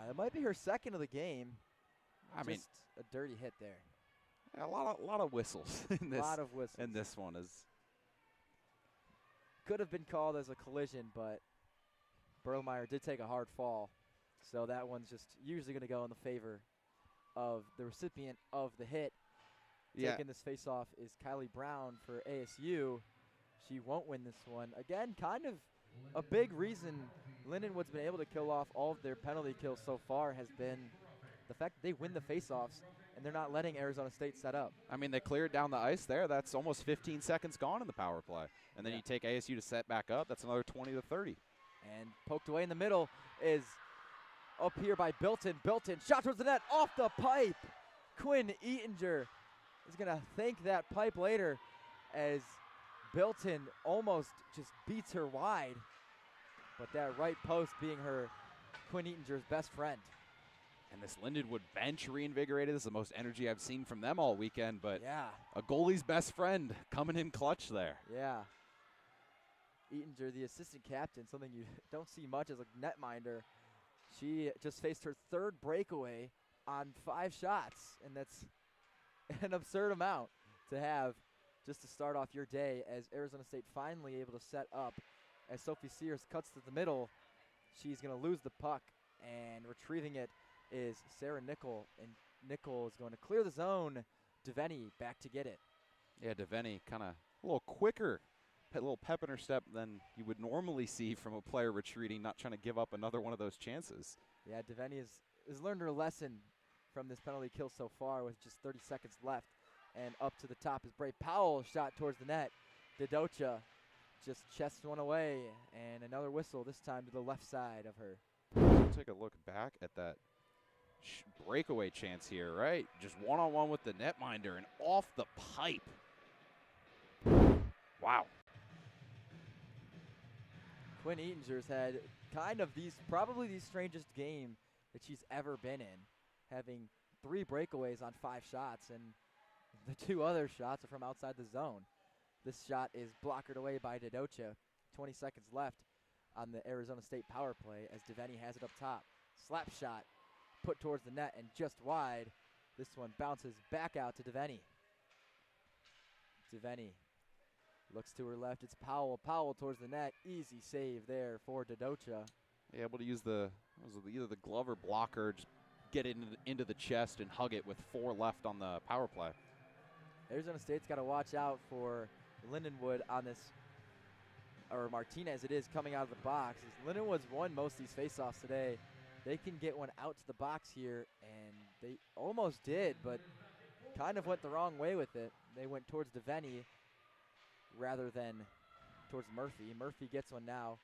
It might be her second of the game. I mean, a dirty hit there. A lot of whistles in this. A lot of whistles. And this one is could have been called as a collision, but Burlmeyer did take a hard fall, so that one's just usually going to go in the favor of the recipient of the hit. Yeah. Taking this face-off is Kylie Brown for ASU. She won't win this one. Again, kind of a big reason Lindenwood's been able to kill off all of their penalty kills so far has been the fact that they win the face-offs and they're not letting Arizona State set up. I mean, they cleared down the ice there. That's almost 15 seconds gone in the power play. And then you take ASU to set back up. That's another 20 to 30. And poked away in the middle is up here by Bilton. Bilton, shot towards the net, off the pipe. Quinn Eatinger is going to thank that pipe later as Bilton almost just beats her wide. But that right post being her Quinn Eatinger's best friend. And this Lindenwood bench reinvigorated. This is the most energy I've seen from them all weekend. But yeah, a goalie's best friend coming in clutch there. Yeah. Eatinger, the assistant captain, something you don't see much as a netminder. She just faced her third breakaway on 5 shots, and that's an absurd amount to have just to start off your day, as Arizona State finally able to set up. As Sophie Sears cuts to the middle, she's going to lose the puck, and retrieving it is Sarah Nickel, and Nickel is going to clear the zone. Devaney back to get it. Yeah, Devaney kind of a little quicker, a little pep in her step than you would normally see from a player retreating, not trying to give up another one of those chances. Yeah, Devaney has learned her lesson from this penalty kill so far with just 30 seconds left. And up to the top is Bray Powell, shot towards the net. Didocha just chests one away, and another whistle, this time to the left side of her. We'll take a look back at that breakaway chance here, right? Just one-on-one with the netminder and off the pipe. Wow. Quinn Eatinger's had kind of probably the strangest game that she's ever been in, having 3 breakaways on 5 shots, and the 2 other shots are from outside the zone. This shot is blockered away by Didocha. 20 seconds left on the Arizona State power play as Devaney has it up top. Slap shot put towards the net and just wide. This one bounces back out to Devaney. Devaney looks to her left. It's Powell. Powell towards the net. Easy save there for Didocha. Yeah, able to use either the glove or blocker, just get it into the chest and hug it with 4 left on the power play. Arizona State's got to watch out for Lindenwood on this, or Martinez it is, coming out of the box. As Lindenwood's won most of these faceoffs today. They can get one out to the box here, and they almost did, but kind of went the wrong way with it. They went towards Devaney rather than towards Murphy. Murphy gets one now.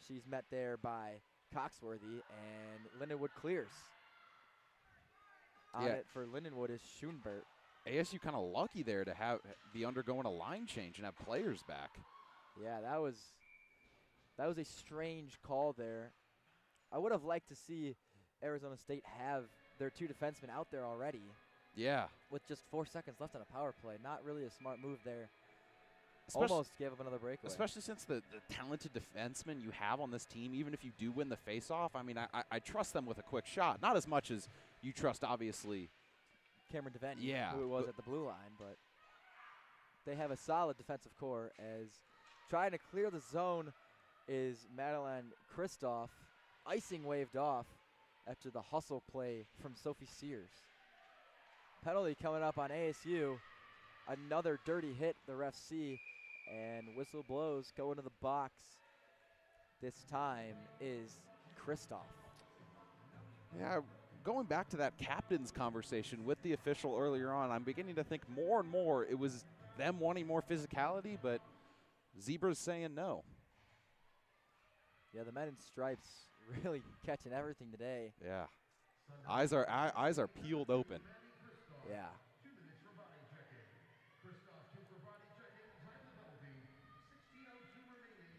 She's met there by Coxworthy, and Lindenwood clears. On it for Lindenwood is Schoenbert. ASU kind of lucky there to be undergoing a line change and have players back. Yeah, that was a strange call there. I would have liked to see Arizona State have their 2 defensemen out there already. Yeah. With just 4 seconds left on a power play. Not really a smart move there. Almost gave up another breakaway. Especially since the talented defensemen you have on this team, even if you do win the faceoff, I mean, I trust them with a quick shot. Not as much as you trust, obviously, Cameron Devaney, yeah, who it was at the blue line, but they have a solid defensive core. As trying to clear the zone is Madeline Kristoff. Icing waved off after the hustle play from Sophie Sears. Penalty coming up on ASU. Another dirty hit the refs see, and whistle blows, go into the box. This time is Kristoff. Yeah, going back to that captain's conversation with the official earlier on, I'm beginning to think more and more it was them wanting more physicality, but Zebra's saying no. Yeah, the men in stripes really catching everything today. Yeah. Eyes are peeled open. Yeah.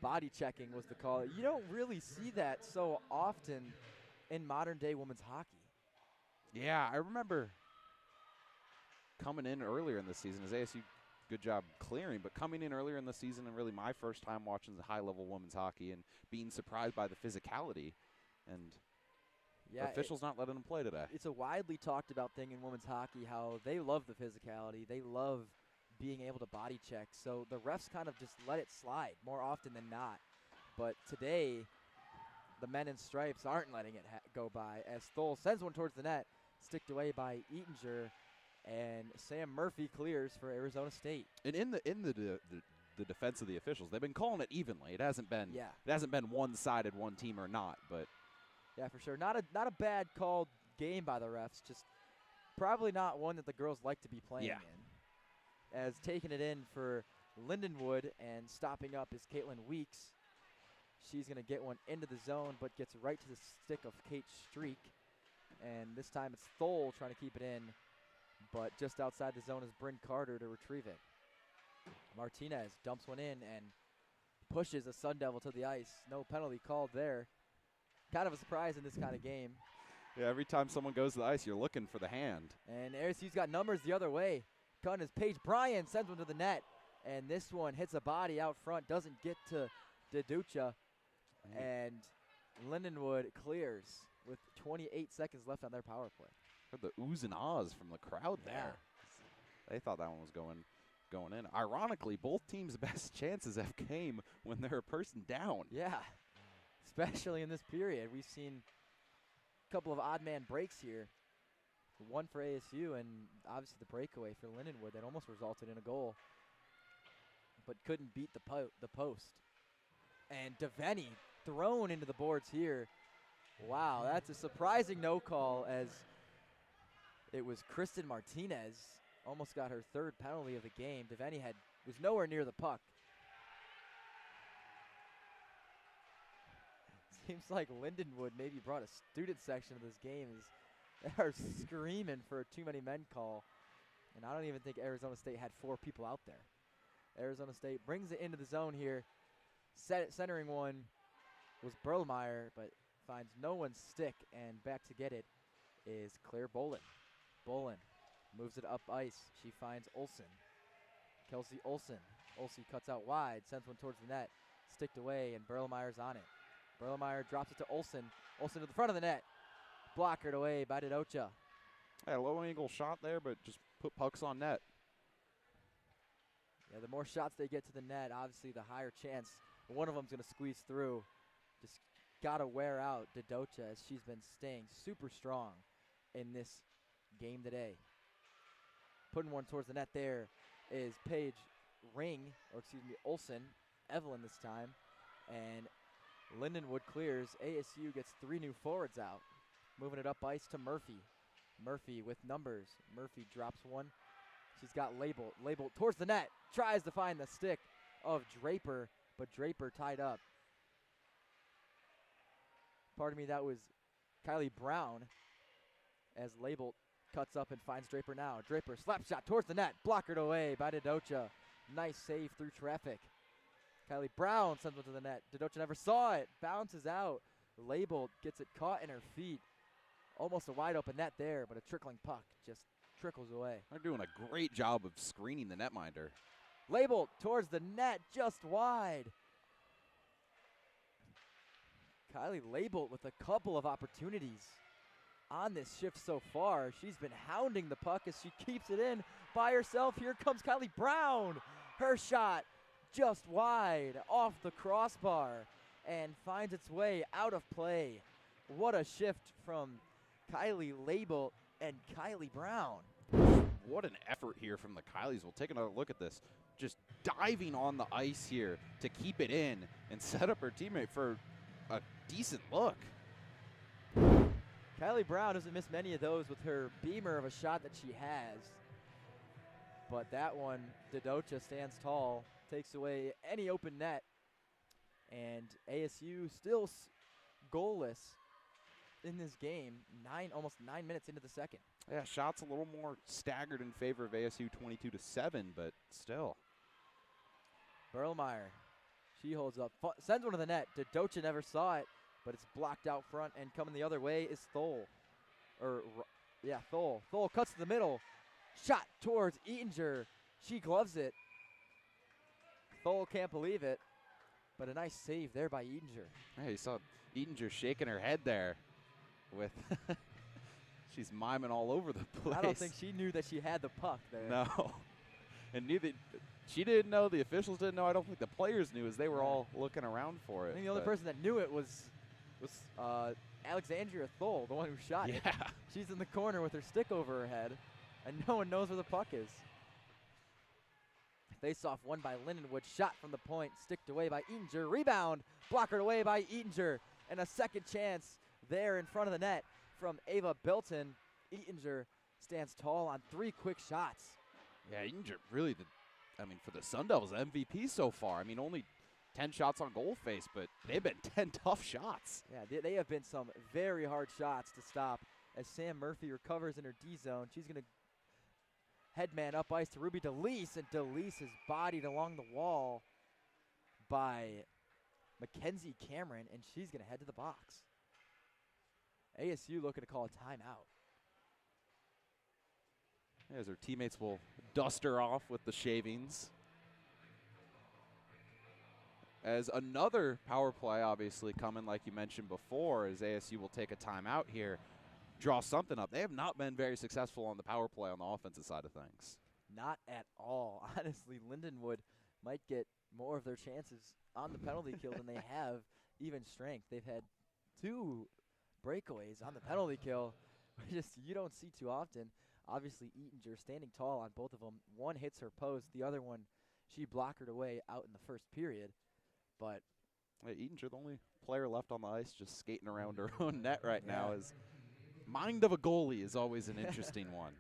Body checking was the call. You don't really see that so often in modern day women's hockey. Yeah, I remember coming in earlier in the season as ASU, good job clearing, but coming in earlier in the season and really my first time watching the high-level women's hockey and being surprised by the physicality, and officials not letting them play today. It's a widely talked about thing in women's hockey, how they love the physicality. They love being able to body check. So the refs kind of just let it slide more often than not. But today, the men in stripes aren't letting it go by, as Stoll sends one towards the net, sticked away by Eatinger, and Sam Murphy clears for Arizona State. And in the defense of the officials, they've been calling it evenly. It hasn't been one-sided, one team or not, but yeah, for sure. Not a bad called game by the refs, just probably not one that the girls like to be playing in. As taking it in for Lindenwood and stopping up is Caitlin Weeks. She's going to get one into the zone, but gets right to the stick of Kate Streak. And this time it's Thole trying to keep it in, but just outside the zone is Bryn Carter to retrieve it. Martinez dumps one in and pushes a Sun Devil to the ice. No penalty called there. Kind of a surprise in this kind of game. Yeah, every time someone goes to the ice, you're looking for the hand. And ASU's got numbers the other way. Cutting his Paige Bryan sends one to the net. And this one hits a body out front, doesn't get to Diducha. And Lindenwood clears with 28 seconds left on their power play. Heard the oohs and ahs from the crowd there. They thought that one was going going in. Ironically, both teams' best chances have came when they're a person down. Yeah, especially in this period. We've seen a couple of odd man breaks here. One for ASU and obviously the breakaway for Lindenwood that almost resulted in a goal, but couldn't beat the post. And Devaney thrown into the boards here. Wow, that's a surprising no call, as it was Kristen Martinez almost got her third penalty of the game. Devaney was nowhere near the puck. Seems like Lindenwood maybe brought a student section of this game. They are screaming for a too many men call. And I don't even think Arizona State had 4 people out there. Arizona State brings it into the zone here. Centering one was Berlmeyer, but finds no one's stick, and back to get it is Claire Bolin. Bolin moves it up ice. She finds Olsen. Kelsey Olsen. Olsen cuts out wide, sends one towards the net. Sticked away, and Berlmeyer's on it. Berlmeyer drops it to Olsen. Olsen to the front of the net. Blockered away by Dedocha. Yeah, low angle shot there, but just put pucks on net. Yeah, the more shots they get to the net, obviously the higher chance one of them's going to squeeze through. Just got to wear out Dedocha, as she's been staying super strong in this game today. Putting one towards the net there is Paige Olsen, Evelyn this time. And Lindenwood clears. ASU gets 3 new forwards out. Moving it up ice to Murphy. Murphy with numbers. Murphy drops one. She's got Label. Label towards the net. Tries to find the stick of Draper, but Draper tied up. Pardon me, that was Kylie Brown, as Label cuts up and finds Draper now. Draper slap shot towards the net. Blockered away by Dedocha. Nice save through traffic. Kylie Brown sends one to the net. Dedocha never saw it. Bounces out. Label gets it caught in her feet. Almost a wide open net there, but a trickling puck just trickles away. They're doing a great job of screening the netminder. Label towards the net, just wide. Kylie Label with a couple of opportunities on this shift so far. She's been hounding the puck as she keeps it in by herself. Here comes Kylie Brown. Her shot just wide off the crossbar and finds its way out of play. What a shift from Kylie Label and Kylie Brown. What an effort here from the Kylies. We'll take another look at this. Just diving on the ice here to keep it in and set up her teammate for a decent look. Kylie Brown doesn't miss many of those with her beamer of a shot that she has. But that one, Dedocha stands tall, takes away any open net. And ASU still goalless in this game, almost 9 minutes into the second. Yeah, shots a little more staggered in favor of ASU 22-7, but still. Berlmeyer, she holds up, sends one to the net. Dedocha never saw it, but it's blocked out front, and coming the other way is Thole. Thole. Thole cuts to the middle. Shot towards Eatinger. She gloves it. Thole can't believe it, but a nice save there by Eatinger. Hey, you saw Eatinger shaking her head there with she's miming all over the place. I don't think she knew that she had the puck there. No. And she didn't know, the officials didn't know. I don't think the players knew, as they were all looking around for it. I think the only person that knew it was Alexandria Thole, the one who shot it. Yeah. She's in the corner with her stick over her head, and no one knows where the puck is. Face-off won by Lindenwood. Shot from the point, sticked away by Eatinger. Rebound, blockered away by Eatinger. And a second chance there in front of the net from Ava Bilton. Eatinger stands tall on 3 quick shots. Yeah, Eatinger really, for the Sun Devils, MVP so far. Only 10 shots on goal face, but they've been 10 tough shots. Yeah, they have been some very hard shots to stop as Sam Murphy recovers in her D zone. She's going to headman up ice to Ruby DeLeese, and DeLeese is bodied along the wall by Mackenzie Cameron, and she's going to head to the box. ASU looking to call a timeout. As her teammates will dust her off with the shavings. As another power play obviously coming, like you mentioned before, as ASU will take a timeout here, draw something up. They have not been very successful on the power play on the offensive side of things. Not at all. Honestly, Lindenwood might get more of their chances on the penalty kill than they have even strength. They've had 2 breakaways on the penalty kill, which you don't see too often. Obviously, Eatinger standing tall on both of them. One hits her post. The other one, she blockered away out in the first period. But Eatinger, the only player left on the ice just skating around her own net right now. Is mind of a goalie is always an interesting one.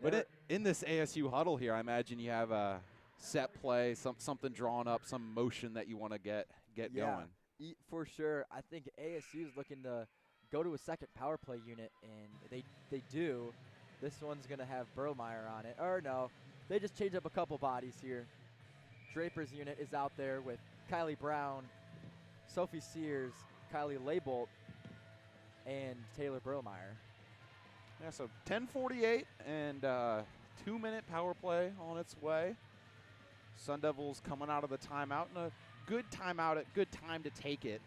But in this ASU huddle here, I imagine you have a set play, something drawn up, some motion that you want to get going. For sure. I think ASU is looking to go to a second power play unit, and they do. This one's going to have Burlmeyer on it. Or no, they just change up a couple bodies here. Draper's unit is out there with Kylie Brown, Sophie Sears, Kylie Laybolt, and Taylor Burlmeyer. Yeah, so 10:48 and 2-minute power play on its way. Sun Devils coming out of the timeout, and a good timeout, a good time to take it.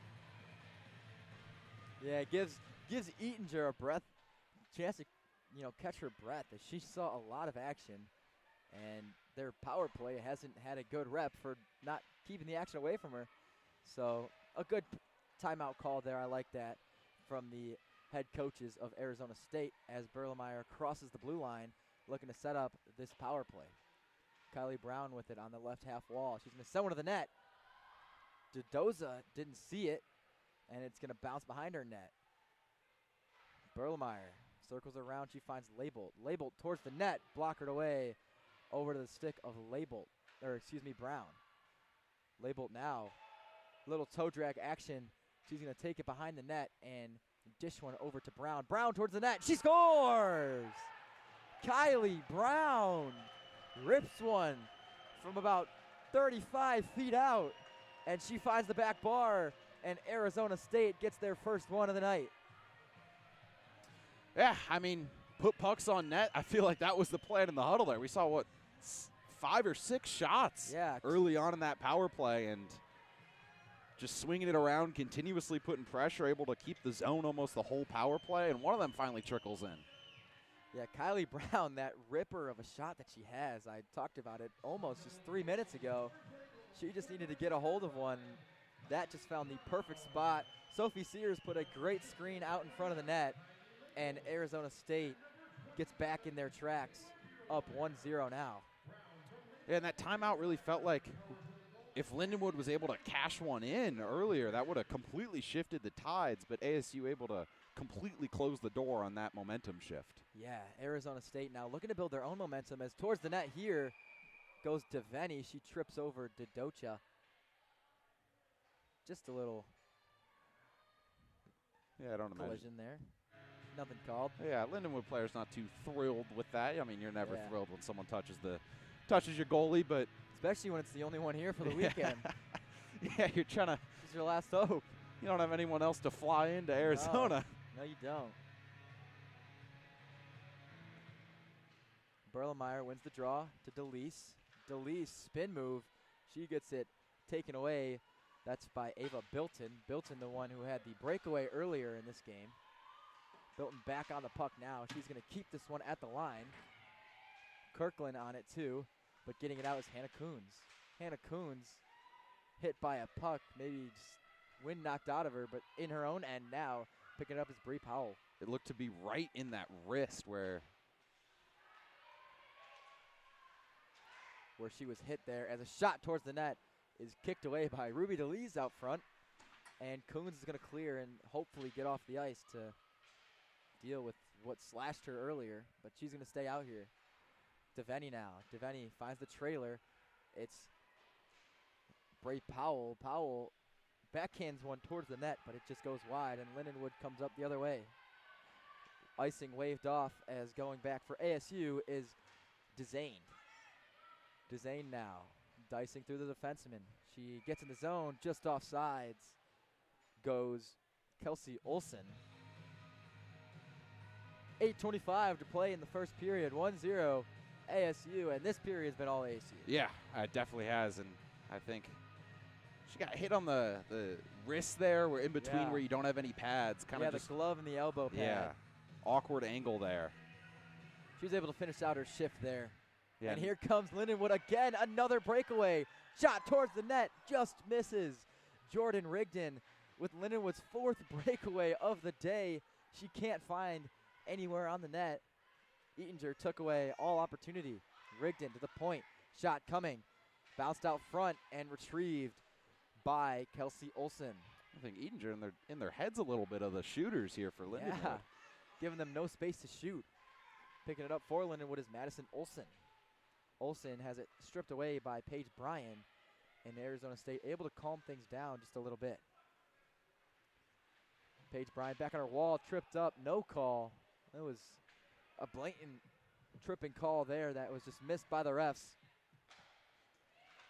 Yeah, it gives Eatinger a chance to catch her breath, as she saw a lot of action, and their power play hasn't had a good rep for not keeping the action away from her. So a good timeout call there. I like that from the head coaches of Arizona State as Burlmeyer crosses the blue line, looking to set up this power play. Kylie Brown with it on the left half wall. She's going to send one to the net. Dodoza didn't see it, and it's going to bounce behind her net. Burlmeyer circles around. She finds Laybolt. Laybolt towards the net, blockered away over to the stick of Brown. Laybolt now, little toe drag action. She's going to take it behind the net and dish one over to Brown. Brown towards the net. She scores! Kylie Brown rips one from about 35 feet out, and she finds the back bar, and Arizona State gets their first one of the night. Yeah, I mean, put pucks on net. I feel like that was the plan in the huddle there. We saw, 5 or 6 shots early on in that power play, and just swinging it around, continuously putting pressure, able to keep the zone almost the whole power play, and one of them finally trickles in. Yeah, Kylie Brown, that ripper of a shot that she has, I talked about it almost just 3 minutes ago. She just needed to get a hold of one. That just found the perfect spot. Sophie Sears put a great screen out in front of the net, and Arizona State gets back in their tracks, up 1-0 now. Yeah, and that timeout really felt like if Lindenwood was able to cash one in earlier, that would have completely shifted the tides, but ASU able to completely close the door on that momentum shift. Yeah, Arizona State now looking to build their own momentum as towards the net here goes Deveni. She trips over Dodocha. Just a little I don't collision there. Nothing called. Yeah, Lindenwood player's not too thrilled with that. I mean, you're never thrilled when someone touches your goalie, but especially when it's the only one here for the weekend. Yeah, you're trying to. This is your last hope. You don't have anyone else to fly into Arizona. No, you don't. Burlmeyer wins the draw to DeLise. DeLise spin move. She gets it taken away. That's by Ava Bilton. Bilton, the one who had the breakaway earlier in this game. Bilton back on the puck now. She's going to keep this one at the line. Kirkland on it too, but getting it out is Hannah Coons. Hannah Coons hit by a puck, maybe just wind knocked out of her, but in her own end now. Picking it up is Bree Powell. It looked to be right in that wrist where she was hit there, as a shot towards the net is kicked away by Ruby DeLise out front. And Coons is going to clear and hopefully get off the ice to deal with what slashed her earlier, but she's going to stay out here. Deveni now. Deveni finds the trailer. It's Bray Powell. Powell backhands one towards the net, but it just goes wide, and Lindenwood comes up the other way. Icing waved off as going back for ASU is Dezane. Dezane now, dicing through the defenseman. She gets in the zone, just off sides. Goes Kelsey Olson. 8:25 to play in the first period, 1-0 ASU, and this period's been all ASU. Yeah, it definitely has, and I think she got hit on the wrist there, where in between where you don't have any pads. The glove and the elbow pad. Yeah, awkward angle there. She was able to finish out her shift there. Yeah, And here comes Lindenwood again, another breakaway. Shot towards the net, just misses. Jordan Rigdon with Lindenwood's 4th breakaway of the day. She can't find anywhere on the net. Eatinger took away all opportunity. Rigdon to the point, shot coming. Bounced out front and retrieved by Kelsey Olson. I think Eatinger in their heads a little bit of the shooters here for Lindenwood. Yeah, giving them no space to shoot. Picking it up for Lindenwood is Madison Olson. Olson has it stripped away by Paige Bryan, and Arizona State able to calm things down just a little bit. Paige Bryan back on her wall, tripped up, no call. That was a blatant tripping call there that was just missed by the refs.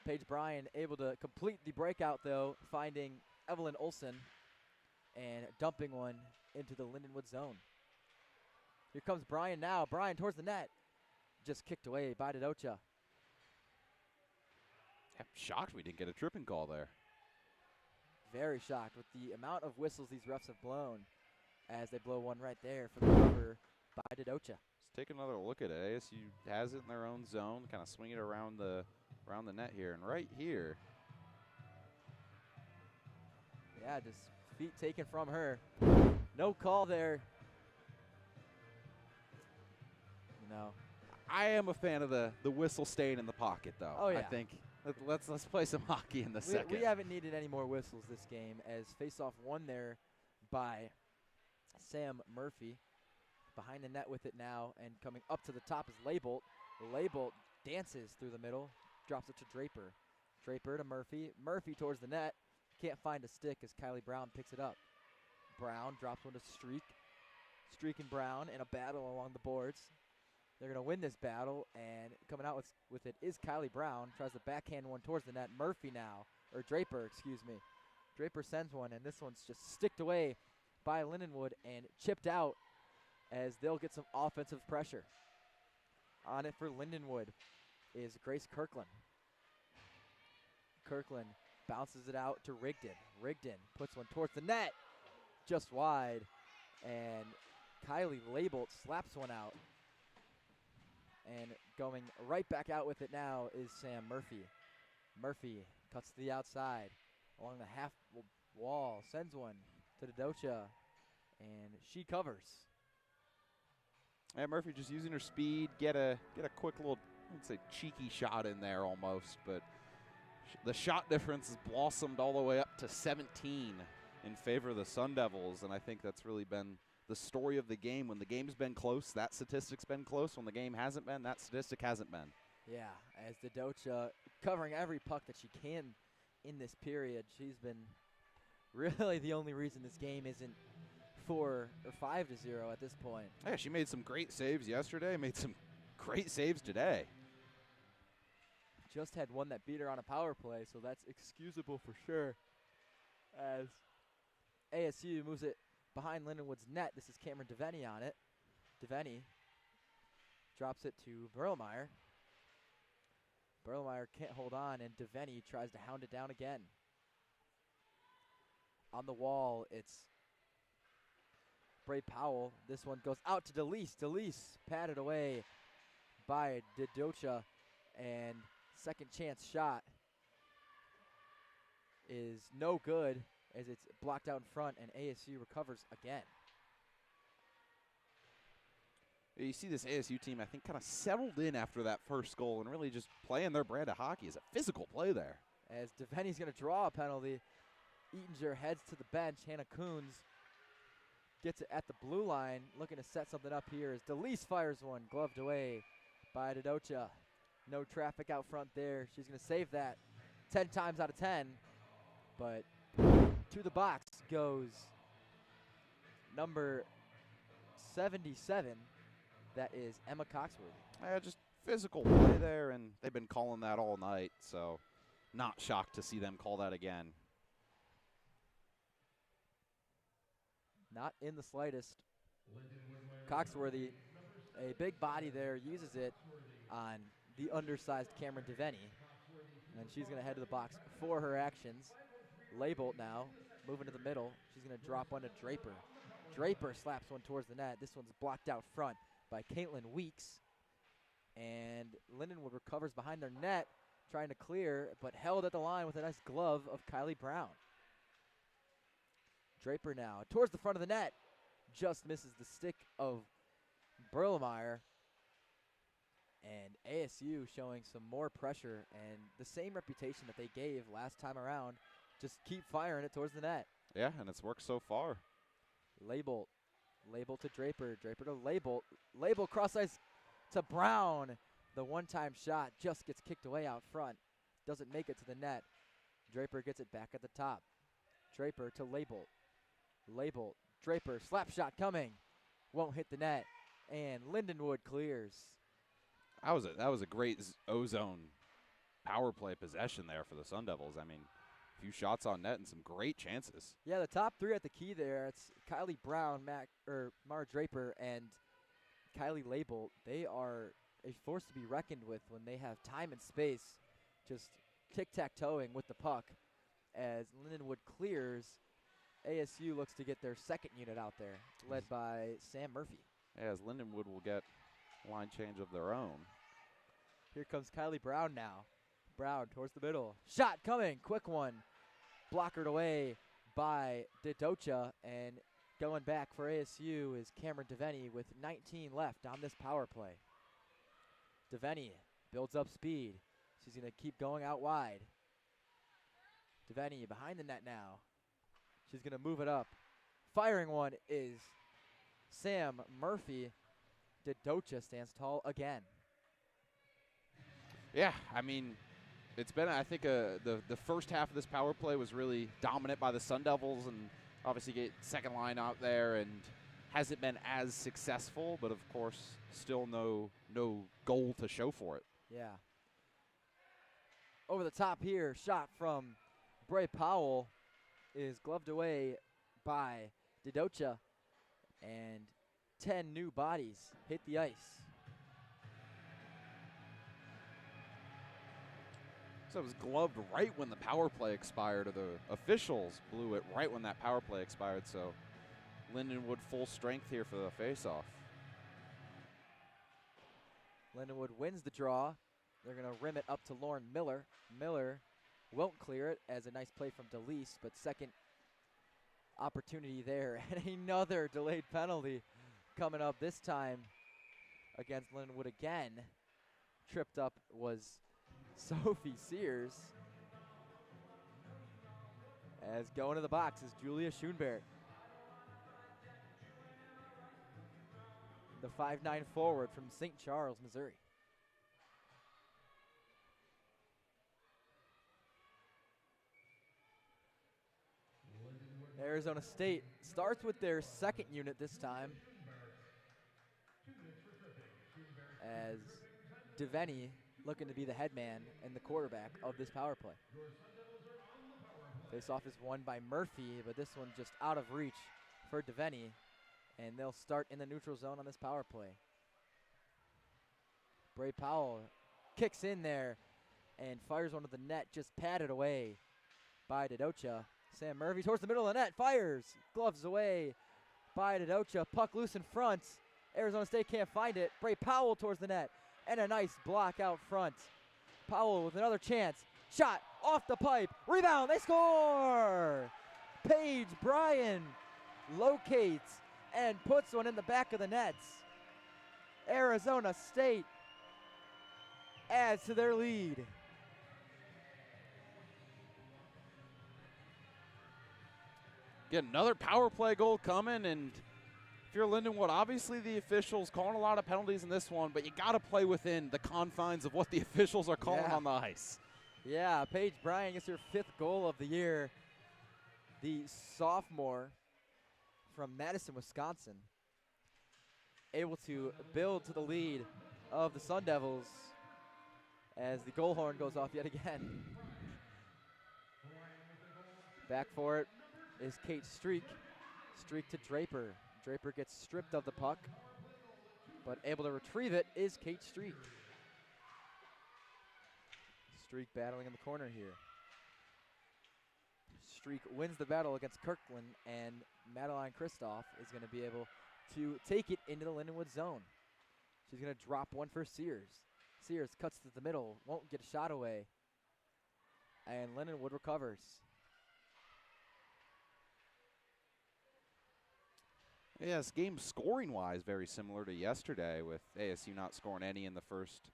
Paige Bryan able to complete the breakout though, finding Evelyn Olson and dumping one into the Lindenwood zone. Here comes Bryan now. Bryan towards the net. Just kicked away by Dodocha. I'm shocked we didn't get a tripping call there. Very shocked with the amount of whistles these refs have blown, as they blow one right there for the cover by Dodocha. Let's take another look at it. ASU has it in their own zone, kind of swing it around the net here, and right here. Yeah, just feet taken from her. No call there. No. I am a fan of the whistle staying in the pocket, though. Oh, yeah. I think let's play some hockey in the second. We haven't needed any more whistles this game, as face-off won there by Sam Murphy. Behind the net with it now, and coming up to the top is Laybolt. Laybolt dances through the middle, drops it to Draper. Draper to Murphy. Murphy towards the net. Can't find a stick as Kylie Brown picks it up. Brown drops one to Streak. Streak and Brown in a battle along the boards. They're going to win this battle, and coming out with it is Kylie Brown. Tries to backhand one towards the net. Murphy now, or Draper, excuse me. Draper sends one, and this one's just sticked away by Lindenwood and chipped out as they'll get some offensive pressure. On it for Lindenwood is Grace Kirkland. Kirkland bounces it out to Rigdon. Rigdon puts one towards the net, just wide, and Kylie Laybolt slaps one out. And going right back out with it now is Sam Murphy. Murphy cuts to the outside along the half wall, sends one to Dodocha, and she covers. And Murphy just using her speed, get a quick little, I would say, cheeky shot in there almost, but the shot difference has blossomed all the way up to 17 in favor of the Sun Devils, and I think that's really been the story of the game. When the game's been close, that statistic's been close. When the game hasn't been, that statistic hasn't been. Yeah, as Dodocha covering every puck that she can in this period. She's been really the only reason this game isn't 4 or 5-0 at this point. Yeah, she made some great saves yesterday, made some great saves today. Just had one that beat her on a power play, so that's excusable for sure. As ASU moves it behind Lindenwood's net, this is Cameron Devaney on it. Devaney drops it to Berlemeyer. Berlemeyer can't hold on, and Devaney tries to hound it down again. On the wall, it's Bray Powell. This one goes out to DeLeese. DeLeese patted away by Dodocha, and second chance shot is no good as it's blocked out in front, and ASU recovers again. You see this ASU team, I think, kind of settled in after that first goal and really just playing their brand of hockey. It's a physical play there. As Devaney's going to draw a penalty, Eatinger heads to the bench. Hannah Coons gets it at the blue line, looking to set something up here as DeLeese fires one, gloved away by Dodocha. No traffic out front there. She's going to save that 10 times out of 10. But to the box goes number 77. That is Emma Coxworthy. Yeah, just physical play there, and they've been calling that all night, so not shocked to see them call that again. Not in the slightest. Coxworthy, a big body there, uses it on the undersized Cameron Devaney. And she's going to head to the box for her actions. Laybolt now, moving to the middle. She's going to drop one to Draper. Draper slaps one towards the net. This one's blocked out front by Caitlin Weeks. And Lindenwood recovers behind their net, trying to clear, but held at the line with a nice glove of Kylie Brown. Draper now towards the front of the net. Just misses the stick of Berlemeyer. And ASU showing some more pressure and the same reputation that they gave last time around. Just keep firing it towards the net. Yeah, and it's worked so far. Label to Draper. Draper to Label cross ice to Brown. The one-time shot just gets kicked away out front. Doesn't make it to the net. Draper gets it back at the top. Draper to Label. Draper, slap shot coming. Won't hit the net. And Lindenwood clears. That was a great ozone power play possession there for the Sun Devils. I mean, a few shots on net and some great chances. Yeah, the top three at the key there. It's Kylie Brown, Mara Draper, and Kylie Label. They are a force to be reckoned with when they have time and space, just tic-tac-toeing with the puck. As Lindenwood clears, ASU looks to get their second unit out there, led by Sam Murphy. Yeah, as Lindenwood will get line change of their own. Here comes Kylie Brown now. Brown towards the middle. Shot coming, quick one. Blockered away by Didocha, and going back for ASU is Cameron Devaney with 19 left on this power play. Devaney builds up speed. She's going to keep going out wide. Devaney behind the net now. She's going to move it up. Firing one is Sam Murphy. Didocha stands tall again. Yeah, I mean, it's been, I think, the first half of this power play was really dominant by the Sun Devils, and obviously get second line out there, and hasn't been as successful, but of course, still no goal to show for it. Yeah. Over the top here, shot from Bray Powell is gloved away by Didocha, and 10 new bodies hit the ice. So it was gloved right when the power play expired, or the officials blew it right when that power play expired, so Lindenwood full strength here for the faceoff. Lindenwood wins the draw. They're going to rim it up to Lauren Miller. Miller won't clear it as a nice play from DeLeese, but second opportunity there. And another delayed penalty coming up this time against Lindenwood again. Tripped up was Sophie Sears. As going to the box is Julia Schoenberg. The 5'9" forward from St. Charles, Missouri. Arizona State starts with their second unit this time, as Devaney looking to be the head man and the quarterback of this power play. Face-off is won by Murphy, but this one just out of reach for Devaney, and they'll start in the neutral zone on this power play. Bray Powell kicks in there and fires one to the net, just patted away by Didocha. Sam Murphy towards the middle of the net, fires, gloves away by Didocha, puck loose in front. Arizona State can't find it. Bray Powell towards the net, and a nice block out front. Powell with another chance. Shot off the pipe, rebound, they score! Paige Bryan locates and puts one in the back of the nets. Arizona State adds to their lead. Get another power play goal coming, and if you're Lindenwood, obviously the officials calling a lot of penalties in this one, but you got to play within the confines of what the officials are calling on the ice. Yeah, Paige Bryan gets her 5th goal of the year. The sophomore from Madison, Wisconsin, able to build to the lead of the Sun Devils as the goal horn goes off yet again. Back for it is Kate Streak. Streak to Draper. Draper gets stripped of the puck, but able to retrieve it is Kate Streak. Streak battling in the corner here. Streak wins the battle against Kirkland, and Madeline Kristoff is going to be able to take it into the Lindenwood zone. She's going to drop one for Sears. Sears cuts to the middle, won't get a shot away. And Lindenwood recovers. Yes, game scoring-wise, very similar to yesterday, with ASU not scoring any in the first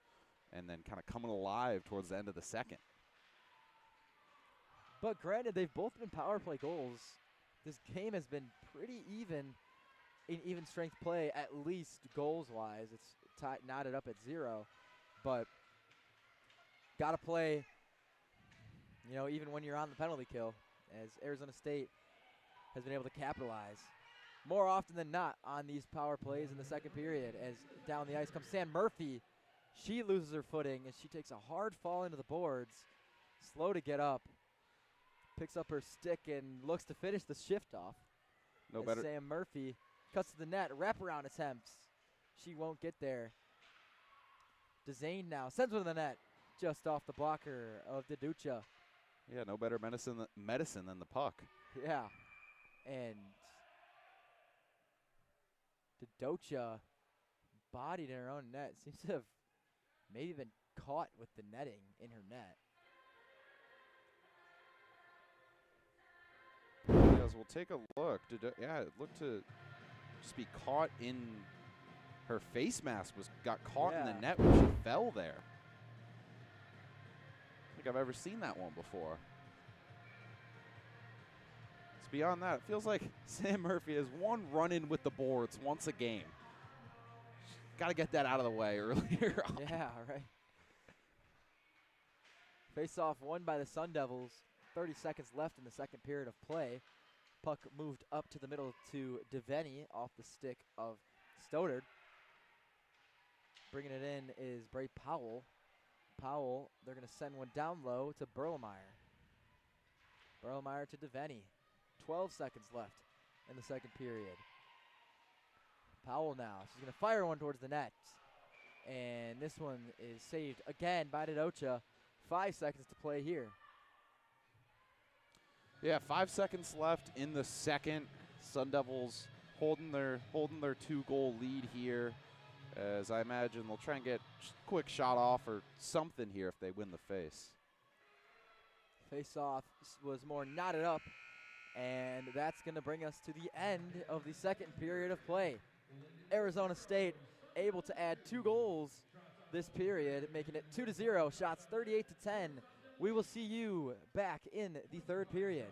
and then kind of coming alive towards the end of the second. But granted, they've both been power play goals. This game has been pretty even in even strength play, at least goals-wise. It's knotted up at 0. But got to play, you know, even when you're on the penalty kill, as Arizona State has been able to capitalize more often than not on these power plays in the second period. As down the ice comes Sam Murphy. She loses her footing as she takes a hard fall into the boards. Slow to get up. Picks up her stick and looks to finish the shift off. No better. Sam Murphy cuts to the net. Wraparound attempts. She won't get there. DeZane now sends one to the net. Just off the blocker of Deducha. Yeah, no better medicine than the puck. Yeah. And Deducha bodied in her own net. Seems to have maybe been caught with the netting in her net. Yes, we'll take a look. Yeah, it looked to just be caught in her face mask. Got caught in the net when she fell there. I don't think I've ever seen that one before. It's beyond that. It feels like Sam Murphy has one run-in with the boards once a game. Got to get that out of the way earlier on. Yeah, right. Face-off won by the Sun Devils. 30 seconds left in the second period of play. Puck moved up to the middle to Devaney off the stick of Stoddard. Bringing it in is Bray Powell. Powell, they're going to send one down low to Berlemeyer. Berlemeyer to Devaney. 12 seconds left in the second period. Powell now. She's going to fire one towards the net. And this one is saved again by Deducha. 5 seconds to play here. Yeah, 5 seconds left in the second. Sun Devils holding their 2-goal lead here. As I imagine they'll try and get a quick shot off or something here if they win the face. Face-off was more knotted up. And that's going to bring us to the end of the second period of play. Arizona State able to add 2 goals this period, making it 2-0. Shots 38-10. We will see you back in the third period.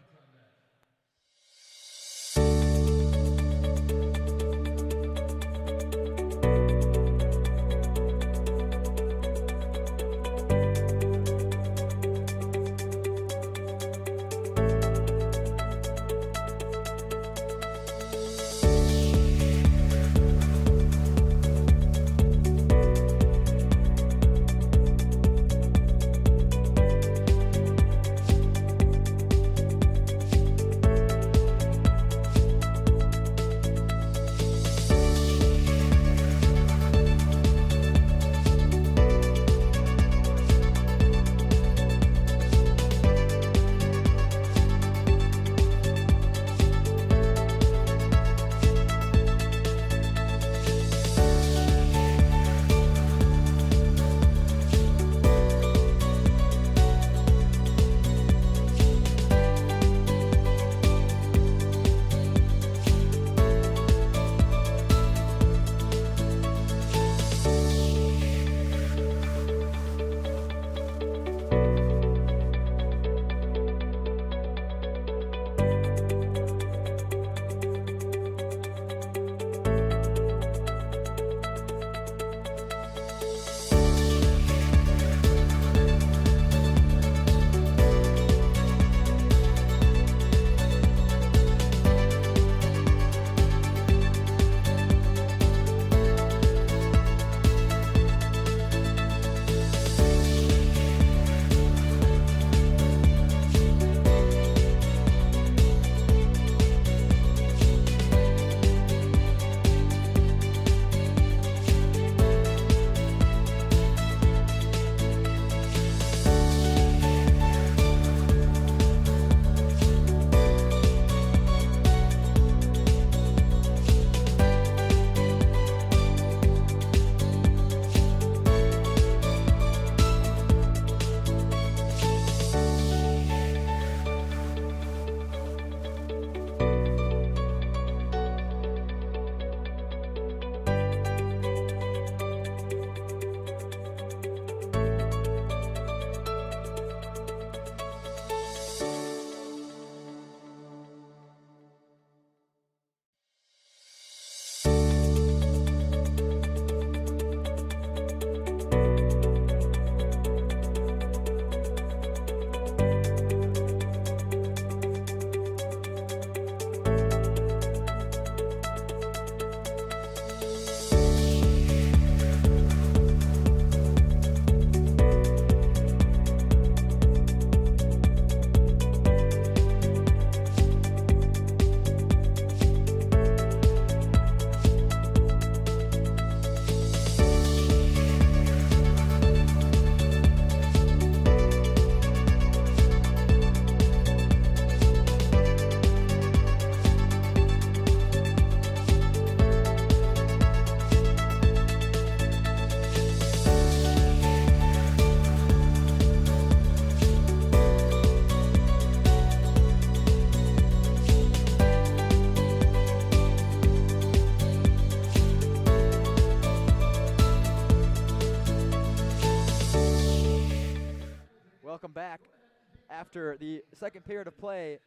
after the second period of play,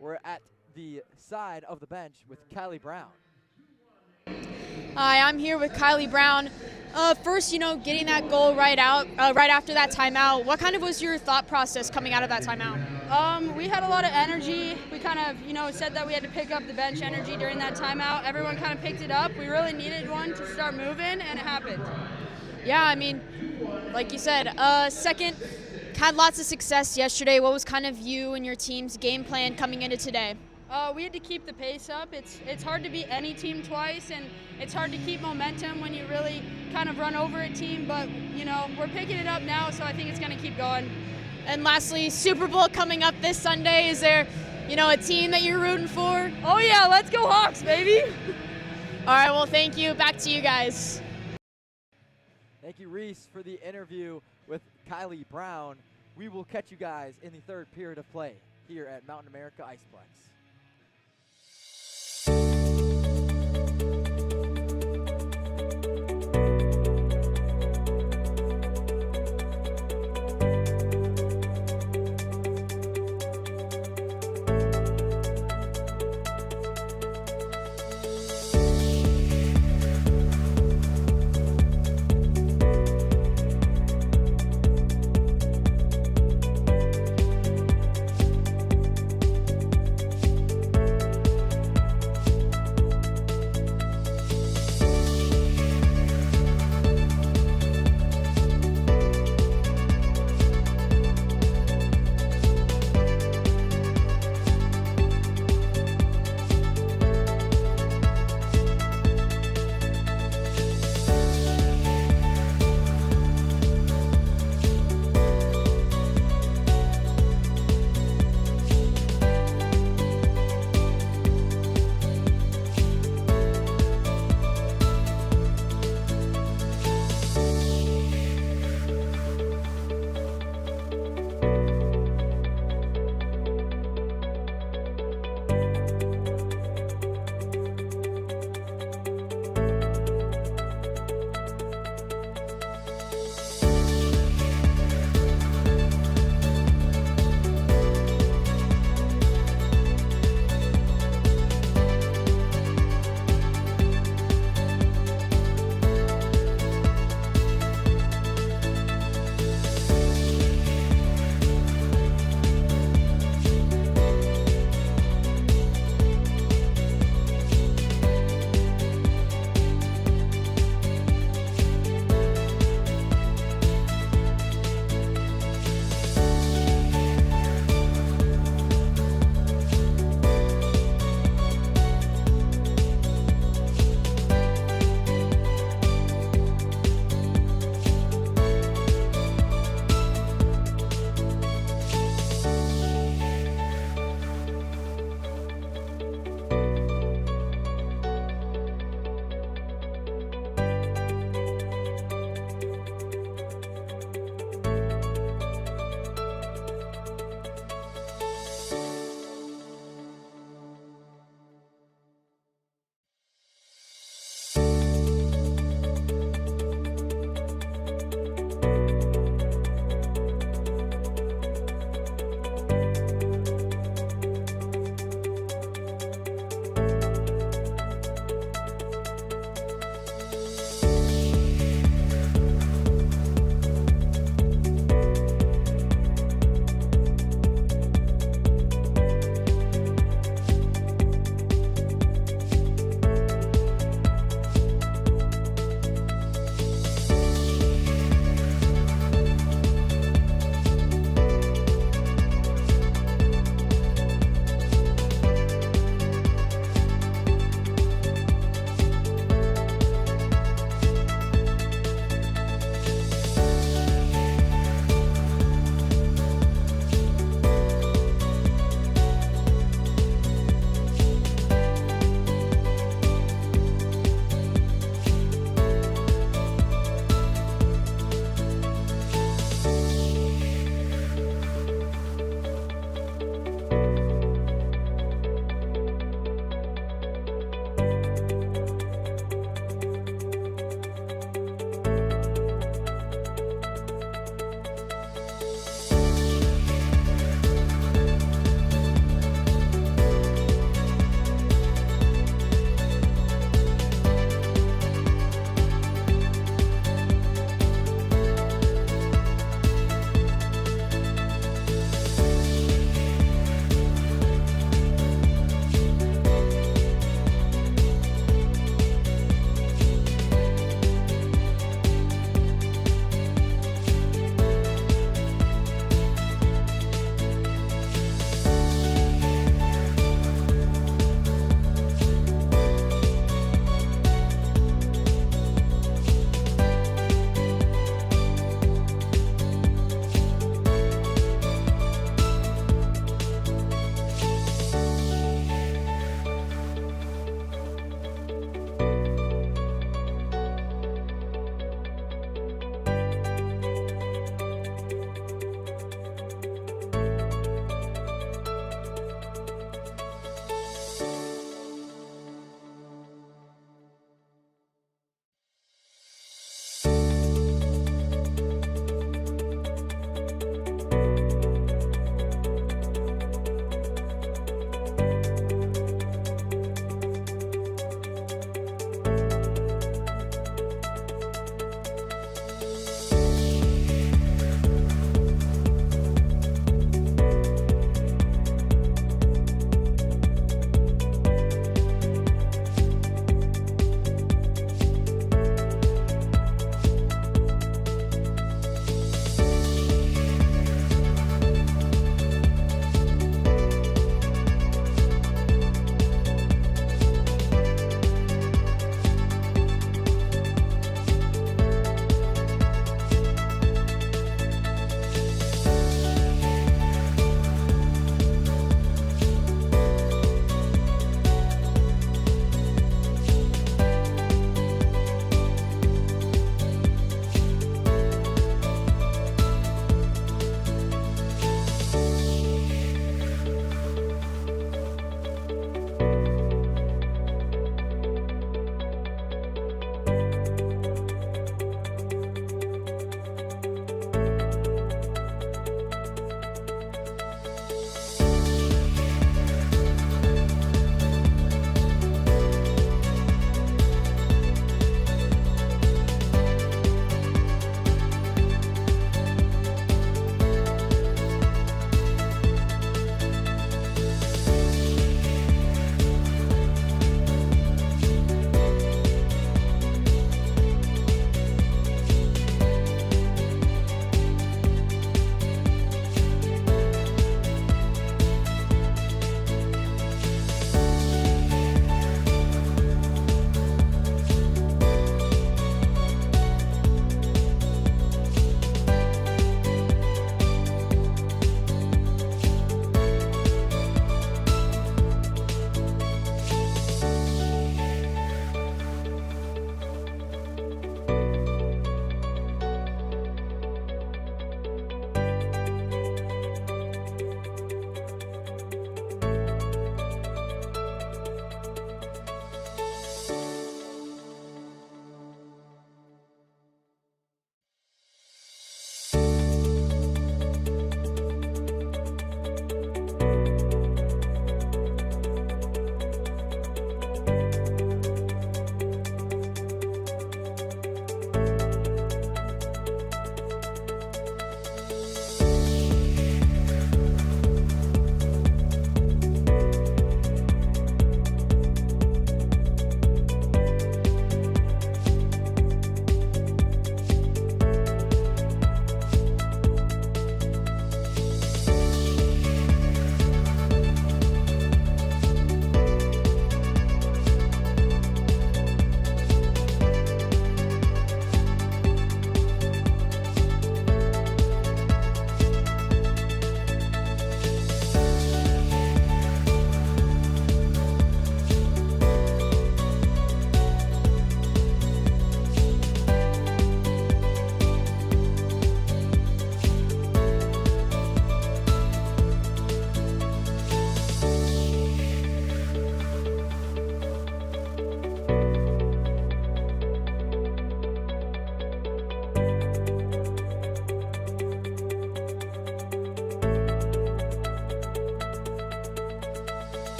we're at the side of the bench with Kylie Brown. Hi, I'm here with Kylie Brown. First, getting that goal right after that timeout, what kind of was your thought process coming out of that timeout? We had a lot of energy. We kind of, said that we had to pick up the bench energy during that timeout. Everyone kind of picked it up. We really needed one to start moving, and it happened. Yeah, I mean, like you said, second, had lots of success yesterday. What was kind of you and your team's game plan coming into today? We had to keep the pace up. It's hard to beat any team twice, and it's hard to keep momentum when you really kind of run over a team. But, we're picking it up now, so I think it's going to keep going. And lastly, Super Bowl coming up this Sunday. Is there, a team that you're rooting for? Oh, yeah, let's go Hawks, baby. All right, well, thank you. Back to you guys. Thank you, Reese, for the interview with Kylie Brown. We will catch you guys in the third period of play here at Mountain America Iceplex.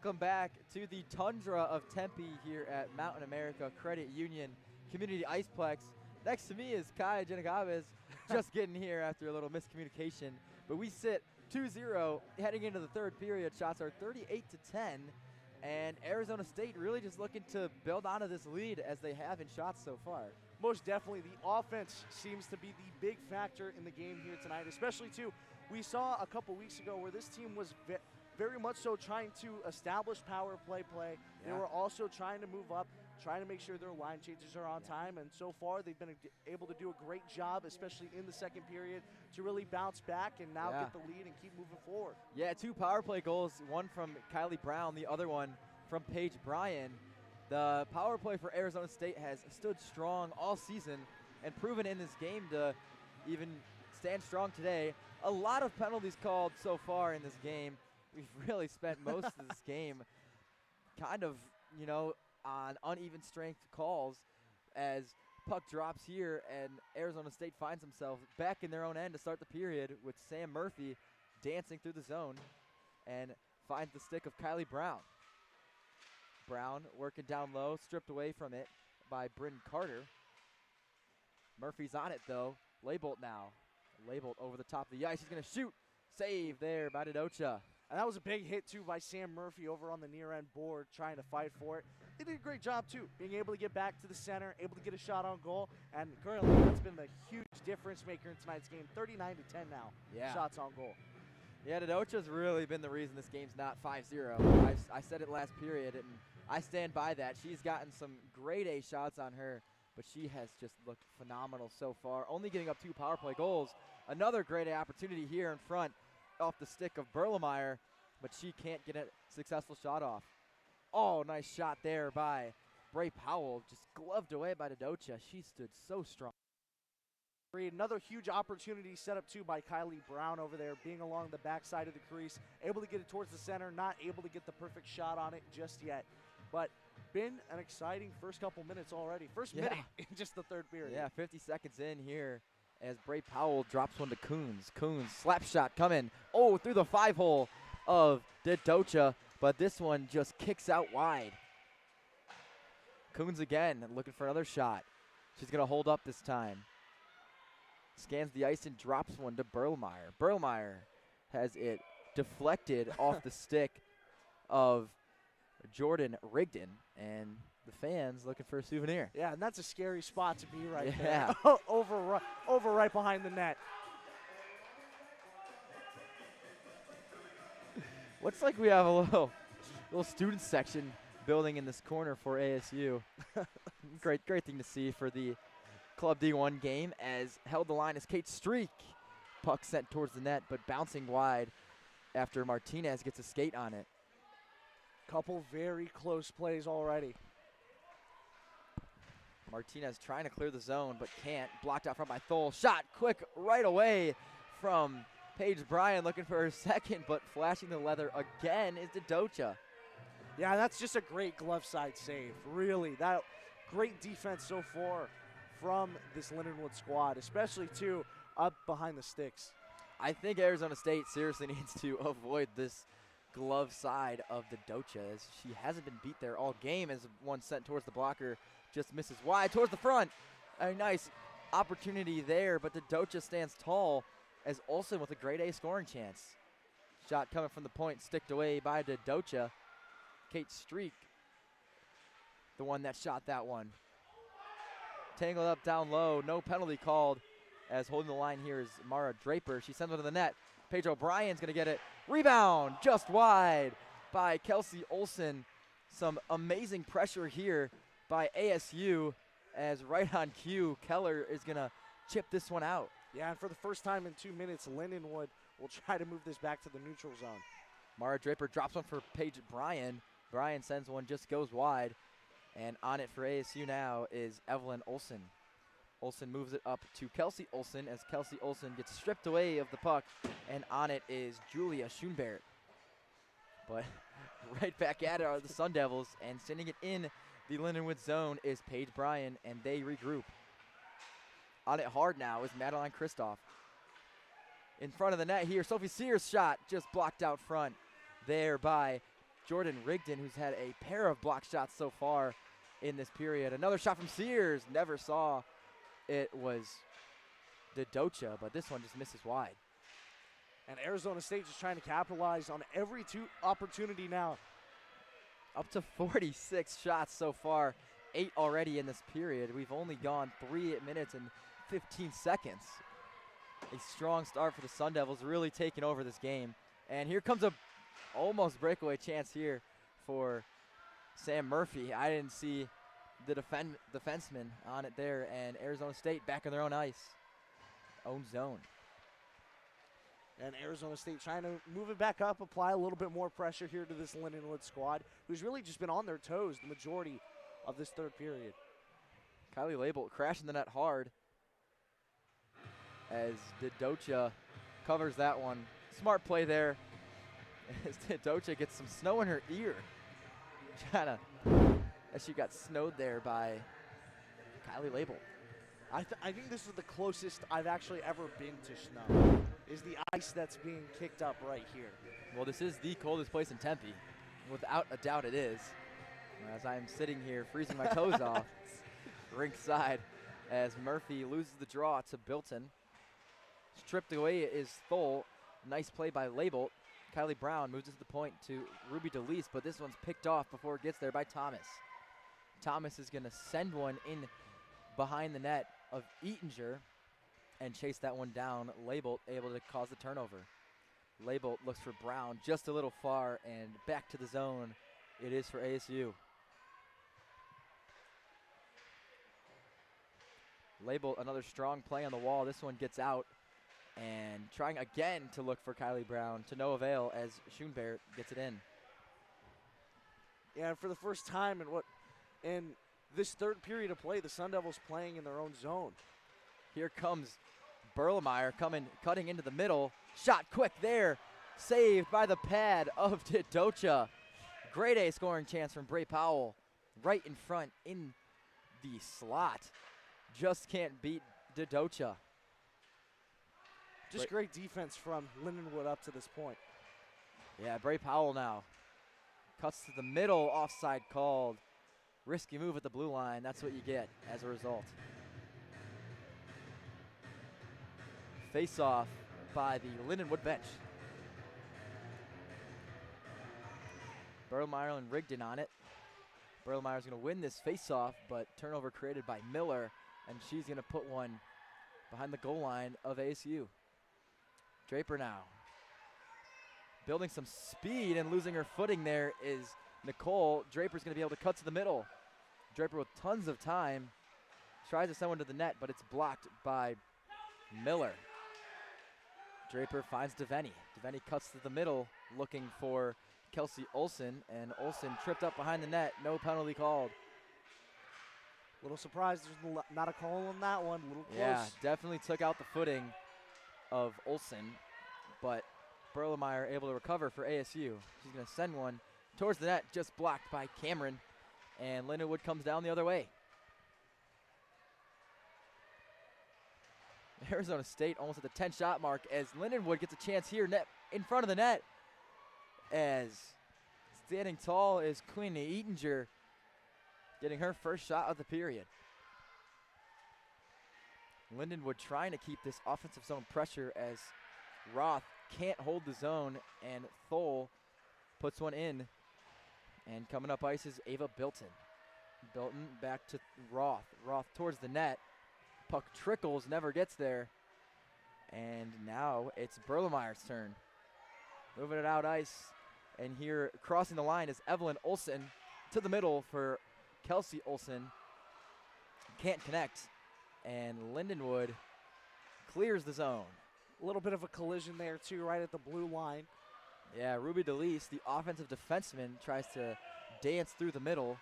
Welcome back to the tundra of Tempe here at Mountain America Credit Union Community Iceplex. Next to me is Kai Janagabes, just getting here after a little miscommunication. But we sit 2-0 heading into the third period. Shots are 38-10, and Arizona State really just looking to build onto this lead as they have in shots so far. Most definitely, the offense seems to be the big factor in the game here tonight, especially too. We saw a couple weeks ago where this team was very much so trying to establish power play. They were also trying to move up, trying to make sure their line changes are on time, and so far they've been able to do a great job, especially in the second period, to really bounce back and now get the lead and keep moving forward. Yeah, 2 power play goals, one from Kylie Brown, the other one from Paige Bryan. The power play for Arizona State has stood strong all season and proven in this game to even stand strong today. A lot of penalties called so far in this game. We've really spent most of this game kind of, on uneven strength calls as puck drops here and Arizona State finds themselves back in their own end to start the period with Sam Murphy dancing through the zone and finds the stick of Kylie Brown. Brown working down low, stripped away from it by Bryn Carter. Murphy's on it though. Leibold now. Leibold over the top of the ice. He's going to shoot. Save there by Dodocha. And that was a big hit, too, by Sam Murphy over on the near-end board trying to fight for it. They did a great job, too, being able to get back to the center, able to get a shot on goal. And currently, that's been the huge difference maker in tonight's game. 39-10 now, shots on goal. Yeah, Dodocha's really been the reason this game's not 5-0. I said it last period, and I stand by that. She's gotten some grade A shots on her, but she has just looked phenomenal so far, only giving up 2 power play goals. Another grade A opportunity here in front off the stick of Berlemeyer, but she can't get a successful shot off. Oh, nice shot there by Bray Powell, just gloved away by Dodocha. She stood so strong. Another huge opportunity set up too by Kylie Brown over there, being along the backside of the crease, able to get it towards the center, not able to get the perfect shot on it just yet. But been an exciting first couple minutes already. First minute in just the third period. Yeah, 50 seconds in here as Bray Powell drops one to Coons. Coons, slap shot coming. Oh, through the 5-hole of Dodocha, but this one just kicks out wide. Coons again, looking for another shot. She's going to hold up this time. Scans the ice and drops one to Berlemeyer. Berlemeyer has it deflected off the stick of Jordan Rigdon, and the fans looking for a souvenir. Yeah, and that's a scary spot to be right there. over right behind the net. Looks like we have a little student section building in this corner for ASU. great thing to see for the Club D1 game, as held the line is Kate Streak. Puck sent towards the net, but bouncing wide after Martinez gets a skate on it. Couple very close plays already. Martinez trying to clear the zone, but can't. Blocked out front by Thole. Shot quick right away from Paige Bryan, looking for her second, but flashing the leather again is Dodocha. Yeah, that's just a great glove side save. Really, that great defense so far from this Lindenwood squad, especially too up behind the sticks. I think Arizona State seriously needs to avoid this glove side of Dodocha, as she hasn't been beat there all game, as one sent towards the blocker just misses wide towards the front. A nice opportunity there, but Dodocha stands tall as Olsen with a grade A scoring chance. Shot coming from the point, sticked away by Dodocha. Kate Streak, the one that shot that one. Tangled up down low, no penalty called, as holding the line here is Mara Draper. She sends it to the net. Paige O'Brien's going to get it. Rebound just wide by Kelsey Olsen. Some amazing pressure here by ASU, as right on cue, Keller is going to chip this one out. Yeah, and for the first time in 2 minutes, Lindenwood will try to move this back to the neutral zone. Mara Draper drops one for Paige Bryan. Bryan sends one, just goes wide. And on it for ASU now is Evelyn Olsen. Olsen moves it up to Kelsey Olsen, as Kelsey Olsen gets stripped away of the puck. And on it is Julia Schoenbert. But right back at it are the Sun Devils, and sending it in the Lindenwood zone is Paige Bryan, and they regroup. On it hard now is Madeline Kristoff. In front of the net here, Sophie Sears' shot just blocked out front there by Jordan Rigdon, who's had a pair of block shots so far in this period. Another shot from Sears, never saw. It was Dodocha, but this one just misses wide. And Arizona State just trying to capitalize on every opportunity now. Up to 46 shots so far, 8 already in this period. We've only gone 3 minutes and 15 seconds. A strong start for the Sun Devils, really taking over this game. And here comes a almost breakaway chance here for Sam Murphy. I didn't see the defenseman on it there, and Arizona State back in their own ice, own zone. And Arizona State trying to move it back up, apply a little bit more pressure here to this Lindenwood squad, who's really just been on their toes the majority of this third period. Kylie Label crashing the net hard as Dodocha covers that one. Smart play there as Dodocha gets some snow in her ear. As she got snowed there by Kylie Label. I think this is the closest I've actually ever been to snow, is the ice that's being kicked up right here. Well, this is the coldest place in Tempe. Without a doubt it is. As I'm sitting here freezing my toes off rink side as Murphy loses the draw to Bilton. Stripped away is Thole. Nice play by Label. Kylie Brown moves it to the point to Ruby DeLeese, but this one's picked off before it gets there by Thomas. Thomas is going to send one in behind the net of Eatinger and chase that one down. Label able to cause the turnover. Label looks for Brown just a little far, and back to the zone it is for ASU. Label, another strong play on the wall. This one gets out, and trying again to look for Kylie Brown, to no avail as Schoenberg gets it in. Yeah, and for the first time in this third period of play, the Sun Devils playing in their own zone. Here comes Berlemeyer cutting into the middle. Shot quick there. Saved by the pad of Dodocha. Great A scoring chance from Bray Powell. Right in front in the slot. Just can't beat Dodocha. Just great defense from Lindenwood up to this point. Yeah, Bray Powell now. Cuts to the middle, offside called. Risky move at the blue line. That's what you get as a result. Face-off by the Lindenwood bench. Berlemeyer and Rigdon on it. Berlemeyer's going to win this face-off, but turnover created by Miller, and she's going to put one behind the goal line of ASU. Draper now. Building some speed and losing her footing there is Nicole. Draper's going to be able to cut to the middle. Draper with tons of time. Tries to send one to the net, but it's blocked by Miller. Draper finds Devaney. Devaney cuts to the middle, looking for Kelsey Olsen, and Olsen tripped up behind the net. No penalty called. Little surprised there's not a call on that one. Little close. Yeah, definitely took out the footing of Olsen, but Berlemeyer able to recover for ASU. She's going to send one towards the net, just blocked by Cameron, and Lindenwood comes down the other way. Arizona State almost at the 10-shot mark as Lindenwood gets a chance here in front of the net. As standing tall is Quinn Eatinger, getting her first shot of the period. Lindenwood trying to keep this offensive zone pressure as Roth can't hold the zone, and Thole puts one in. And coming up ice is Ava Bilton. Bilton back to Roth. Roth towards the net. Puck trickles, never gets there. And now it's Berlemeyer's turn. Moving it out ice. And here crossing the line is Evelyn Olsen to the middle for Kelsey Olsen. Can't connect. And Lindenwood clears the zone. A little bit of a collision there too, right at the blue line. Yeah, Ruby DeLeese, the offensive defenseman, tries to dance through the middle.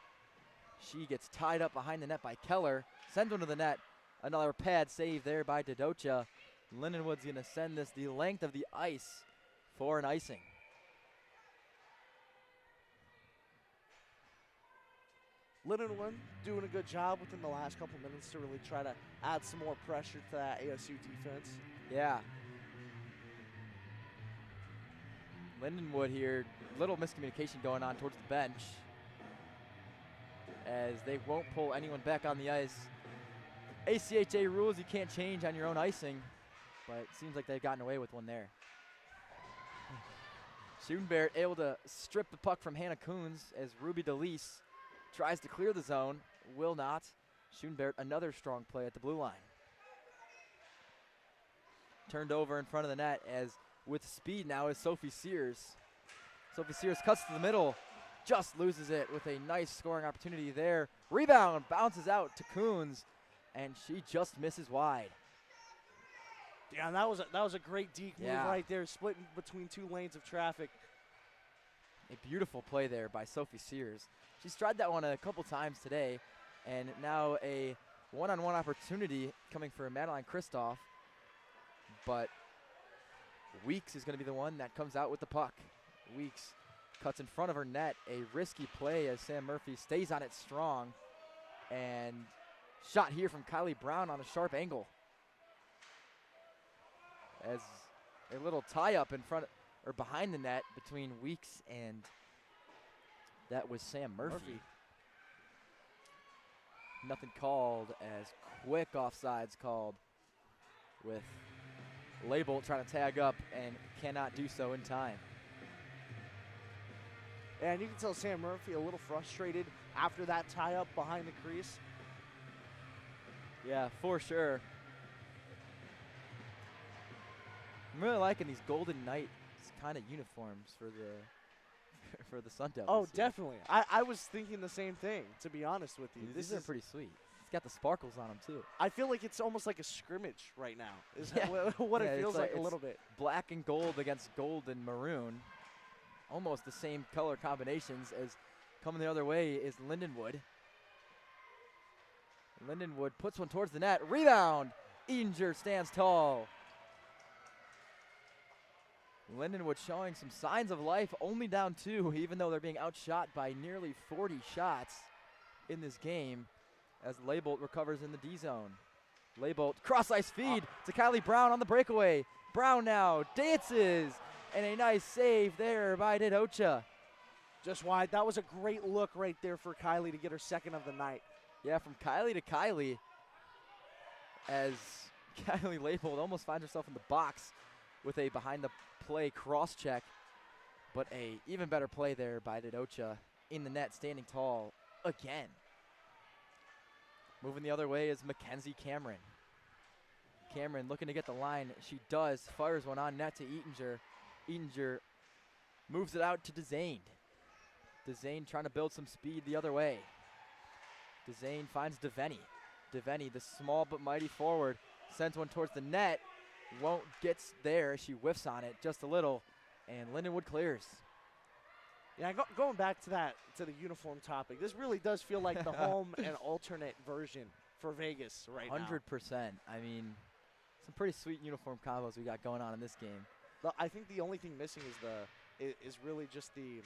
She gets tied up behind the net by Keller. Sends one to the net. Another pad save there by Dodocha. Lindenwood's going to send this the length of the ice for an icing. Lindenwood doing a good job within the last couple minutes to really try to add some more pressure to that ASU defense. Yeah. Lindenwood here, little miscommunication going on towards the bench as they won't pull anyone back on the ice. ACHA rules, you can't change on your own icing, but it seems like they've gotten away with one there. Schoenberg able to strip the puck from Hannah Coons as Ruby DeLise tries to clear the zone, will not. Schoenberg, another strong play at the blue line. Turned over in front of the net as with speed now is Sophie Sears. Sophie Sears cuts to the middle, just loses it with a nice scoring opportunity there. Rebound, bounces out to Coons, and she just misses wide. Yeah, that was a great deke move right there, splitting between two lanes of traffic. A beautiful play there by Sophie Sears. She's tried that one a couple times today, and now a one-on-one opportunity coming for Madeline Kristoff, but Weeks is going to be the one that comes out with the puck. Weeks cuts in front of her net, a risky play as Sam Murphy stays on it strong, and shot here from Kylie Brown on a sharp angle. As a little tie-up in front or behind the net between Weeks and that was Sam Murphy. Nothing called as quick offsides called with Label trying to tag up and cannot do so in time. And you can tell Sam Murphy a little frustrated after that tie-up behind the crease. Yeah, for sure. I'm really liking these Golden Knights kind of uniforms for the Sun Devils. Oh, here. definitely. I was thinking the same thing, to be honest with you. These are pretty sweet. It's got the sparkles on them, too. I feel like it's almost like a scrimmage right now, is Yeah. what Yeah, it feels like a it's little bit. Black and gold against gold and maroon. Almost the same color combinations as coming the other way is Lindenwood. Lindenwood puts one towards the net. Rebound! Eanger stands tall. Lindenwood showing some signs of life, only down 2, even though they're being outshot by nearly 40 shots in this game as Leibold recovers in the D zone. Leibold cross-ice feed to Kylie Brown on the breakaway. Brown now dances, and a nice save there by Didocha. Just wide. That was a great look right there for Kylie to get her second of the night. Yeah, from Kylie to Kylie, as Kylie Leibold almost finds herself in the box with a behind-the-play cross-check, but a even better play there by Didocha in the net, standing tall again. Moving the other way is Mackenzie Cameron. Cameron looking to get the line. She does, fires one on net to Eatinger. Eatinger moves it out to Dezane. Dezane trying to build some speed the other way. Dezane finds Devenny. Devenny, the small but mighty forward, sends one towards the net. Won't get there. She whiffs on it just a little, and Lindenwood clears. Yeah, going back to the uniform topic, this really does feel like the home and alternate version for Vegas right 100%. now. I mean, some pretty sweet uniform combos we got going on in this game. I think the only thing missing is really just the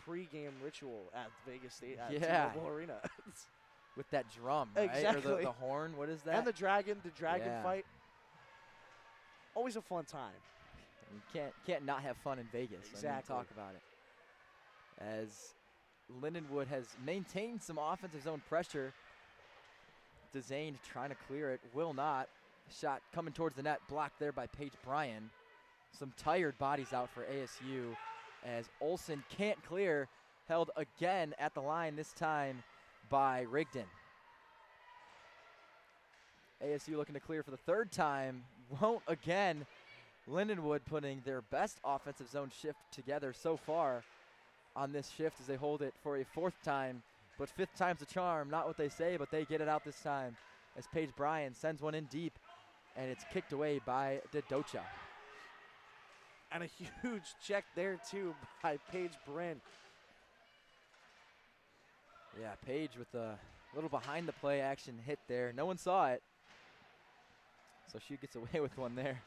pregame ritual at Vegas State at T-Mobile Arena. With that drum, right? Exactly. Or the horn, what is that? And the dragon Yeah. fight. Always a fun time. You can't not have fun in Vegas. Exactly. I mean, talk about it. As Lindenwood has maintained some offensive zone pressure. Dezane trying to clear it, will not. Shot coming towards the net, blocked there by Paige Bryan. Some tired bodies out for ASU as Olsen can't clear, held again at the line, this time by Rigdon. ASU looking to clear for the third time, won't again. Lindenwood putting their best offensive zone shift together so far on this shift as they hold it for a fourth time, but fifth time's the charm, not what they say, but they get it out this time as Paige Bryan sends one in deep, and it's kicked away by Didocha. And a huge check there, too, by Paige Bryn. Yeah, Paige with a little behind-the-play action hit there. No one saw it, so she gets away with one there.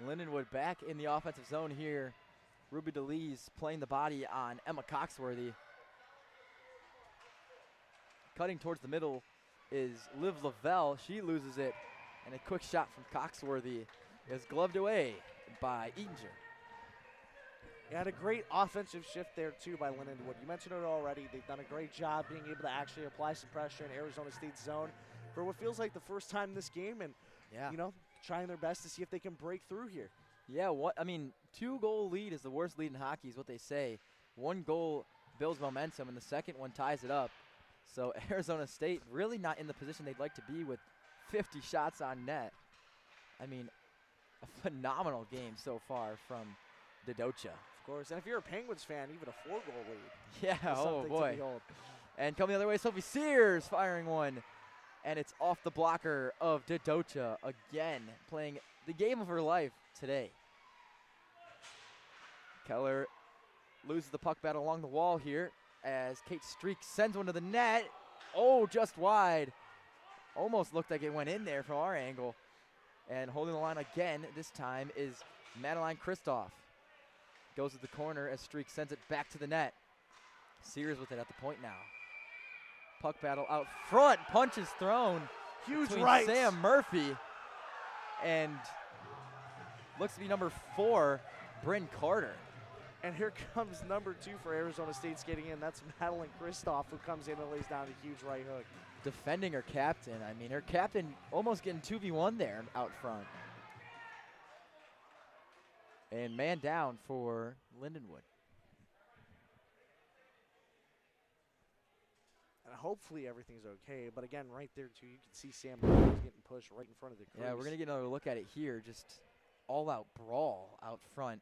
Lindenwood back in the offensive zone here. Ruby DeLise playing the body on Emma Coxworthy. Cutting towards the middle is Liv Lavelle. She loses it. And a quick shot from Coxworthy is gloved away by Eatinger. And a great offensive shift there, too, by Lindenwood. You mentioned it already. They've done a great job being able to actually apply some pressure in Arizona State's zone for what feels like the first time this game, and, you know, trying their best to see if they can break through here. Yeah, 2-goal lead is the worst lead in hockey is what they say. 1 goal builds momentum, and the second one ties it up. So Arizona State really not in the position they'd like to be with 50 shots on net. I mean, a phenomenal game so far from Dodocha. Of course, and if you're a Penguins fan, even a 4-goal lead. Yeah, is oh something to boy. behold. And coming the other way, Sophie Sears firing one. And it's off the blocker of Dodocha again, playing the game of her life today. Keller loses the puck battle along the wall here as Kate Streak sends one to the net. Oh, just wide. Almost looked like it went in there from our angle. And holding the line again, this time is Madeline Kristoff. Goes to the corner as Streak sends it back to the net. Sears with it at the point now. Puck battle out front, punches thrown. Huge between right. Sam Murphy and looks to be number 4, Bryn Carter. And here comes number 2 for Arizona State skating in. That's Madeline Kristoff, who comes in and lays down a huge right hook. Defending her captain. I mean, her captain almost getting 2v1 there out front. And man down for Lindenwood. And hopefully everything's okay. But again, right there, too, you can see Sam Murphy's getting pushed right in front of the crease. Yeah, we're going to get another look at it here. Just all-out brawl out front.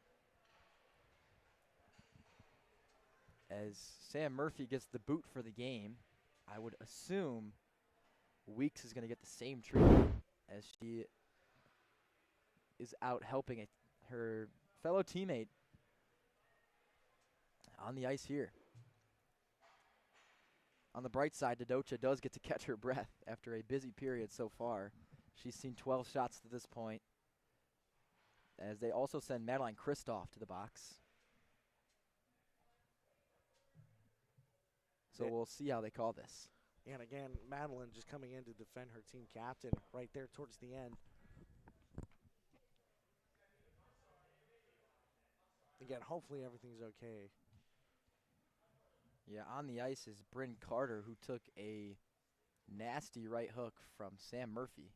As Sam Murphy gets the boot for the game, I would assume Weeks is going to get the same treatment as she is out helping her fellow teammate on the ice here. On the bright side, Dodocha does get to catch her breath after a busy period so far. She's seen 12 shots to this point, as they also send Madeline Kristoff to the box. So we'll see how they call this. And again, Madeline just coming in to defend her team captain right there towards the end. Again, hopefully everything's okay. Yeah, on the ice is Bryn Carter, who took a nasty right hook from Sam Murphy.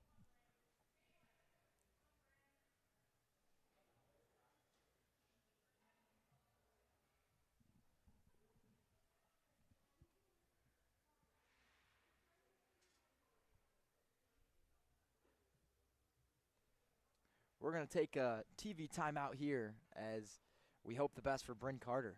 We're going to take a TV timeout here as we hope the best for Bryn Carter.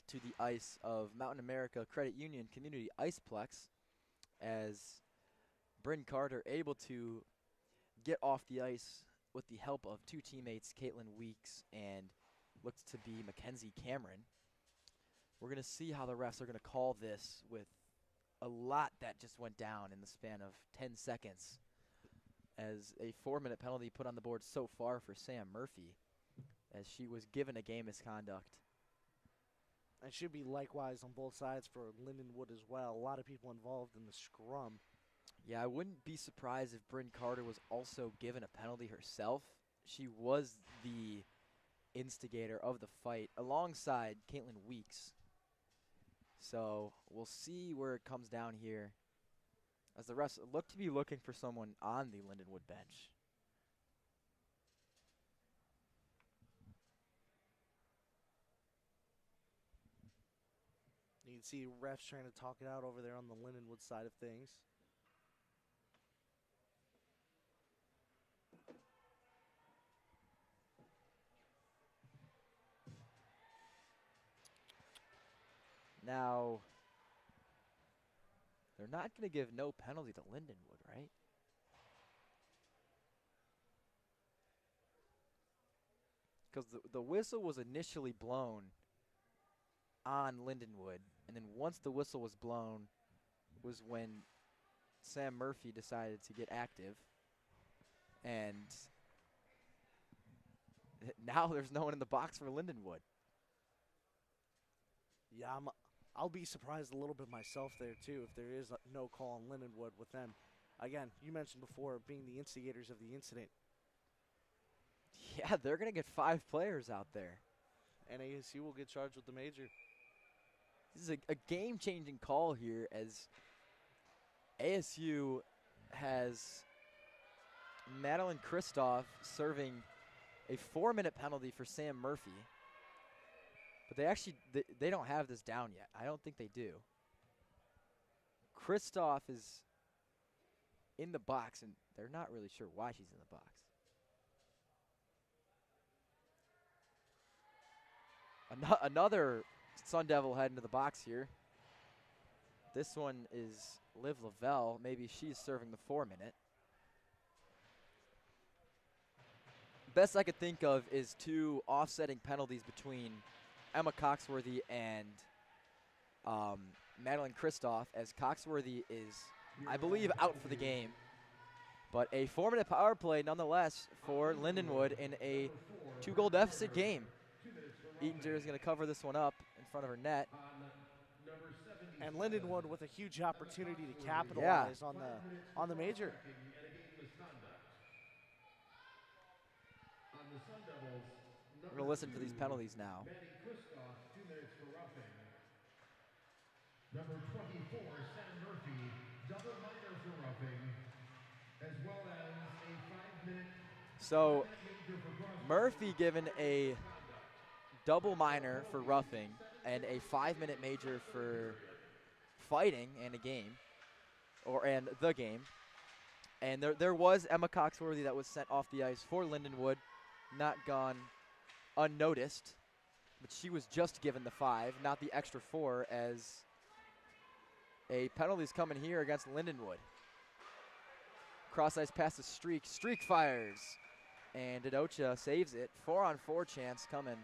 To the ice of Mountain America Credit Union Community Iceplex, as Bryn Carter able to get off the ice with the help of 2 teammates, Caitlin Weeks and looks to be Mackenzie Cameron. We're going to see how the refs are going to call this with a lot that just went down in the span of 10 seconds as a 4-minute penalty put on the board so far for Sam Murphy as she was given a game misconduct. And should be likewise on both sides for Lindenwood as well. A lot of people involved in the scrum. Yeah, I wouldn't be surprised if Bryn Carter was also given a penalty herself. She was the instigator of the fight alongside Caitlin Weeks. So we'll see where it comes down here as the rest look to be looking for someone on the Lindenwood bench. You can see refs trying to talk it out over there on the Lindenwood side of things. Now, they're not going to give no penalty to Lindenwood, right? Because the whistle was initially blown on Lindenwood, and then once the whistle was blown was when Sam Murphy decided to get active. And now there's no one in the box for Lindenwood. Yeah, I'll be surprised a little bit myself there, too, if there is no call on Lindenwood with them. Again, you mentioned before being the instigators of the incident. Yeah, they're going to get 5 players out there. And ASU will get charged with the major. This is a game-changing call here as ASU has Madeline Kristoff serving a 4-minute penalty for Sam Murphy. But they actually, they don't have this down yet. I don't think they do. Kristoff is in the box, and they're not really sure why she's in the box. Another Sun Devil head into the box here. This one is Liv Lavelle. Maybe she's serving the 4-minute. Best I could think of is 2 offsetting penalties between Emma Coxworthy and Madeline Kristoff, as Coxworthy is, I believe, out for the game. But a 4-minute power play nonetheless for Lindenwood in a 2-goal deficit game. Eatinger is going to cover this one up in front of her net. And Lindenwood with a huge opportunity to capitalize on the major. We're going to listen to these penalties now. Number 24, Sam Murphy, double minor for roughing, as well as a 5-minute. So Murphy given a double minor for roughing and a 5-minute major for fighting and a game, and the game. And there was Emma Coxworthy that was sent off the ice for Lindenwood, not gone unnoticed, but she was just given the 5, not the extra 4, as a penalty's coming here against Lindenwood. Cross ice passes Streak. Streak fires, and Didocha saves it. 4-on-4 chance coming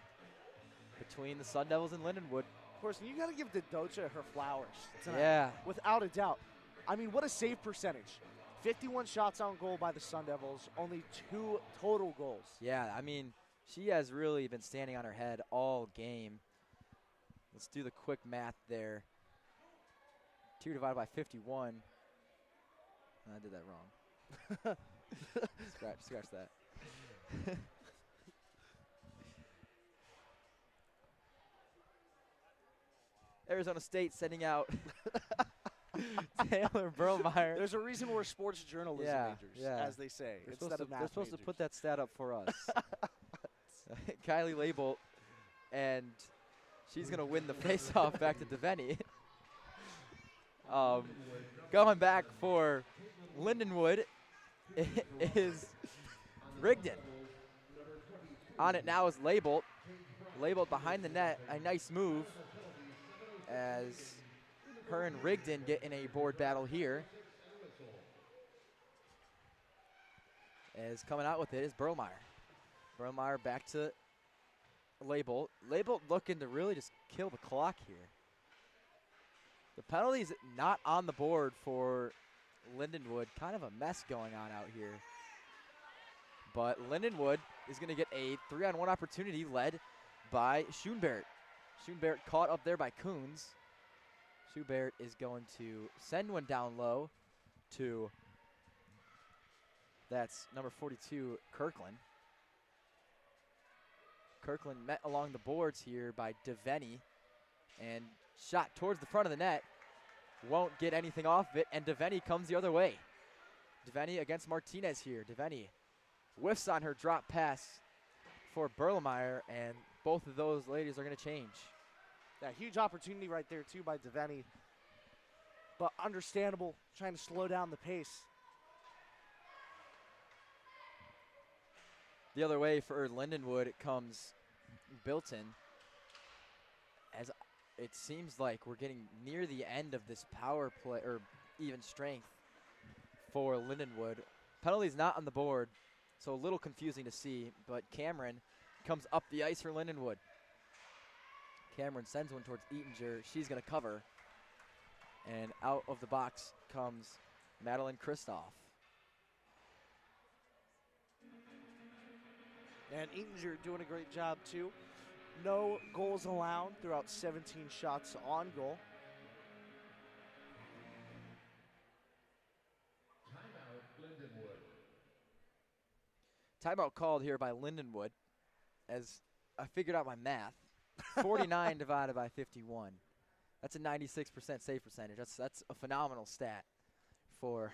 between the Sun Devils and Lindenwood. Of course, you got to give Didocha her flowers tonight. Yeah. Without a doubt. I mean, what a save percentage. 51 shots on goal by the Sun Devils, only 2 total goals. Yeah, I mean, she has really been standing on her head all game. Let's do the quick math there. 2 divided by 51. I did that wrong. Scratch that. Arizona State sending out Taylor Burlmeyer. There's a reason we're sports journalism majors, as they say, instead of math They're supposed to majors. put that stat up for us. Kylie Label, and she's going to win the faceoff back to Devaney. Going back for Lindenwood is Rigdon. On it now is Label. Label behind the net, a nice move as her and Rigdon get in a board battle here. As coming out with it is Burlmeyer. Burlmeyer back to Label. Label looking to really just kill the clock here. The penalty's not on the board for Lindenwood. Kind of a mess going on out here. But Lindenwood is going to get a 3-on-1 opportunity led by Schoenbert. Schoenbert caught up there by Coons. Schoenbert is going to send one down low to, that's number 42, Kirkland. Kirkland met along the boards here by Devaney and shot towards the front of the net. Won't get anything off of it, and Devaney comes the other way. Devaney against Martinez here. Devaney whiffs on her drop pass for Berlemeyer, and both of those ladies are going to change. Yeah, huge opportunity right there, too, by Devaney. But understandable, trying to slow down the pace. The other way for Lindenwood comes Bilton, as it seems like we're getting near the end of this power play, or even strength for Lindenwood. Penalty's not on the board, so a little confusing to see, but Cameron comes up the ice for Lindenwood. Cameron sends one towards Eatinger. She's going to cover, and out of the box comes Madeline Kristoff. And Eatinger doing a great job, too. No goals allowed throughout 17 shots on goal. Timeout called here by Lindenwood, as I figured out my math. 49 divided by 51. That's a 96% save percentage. That's a phenomenal stat for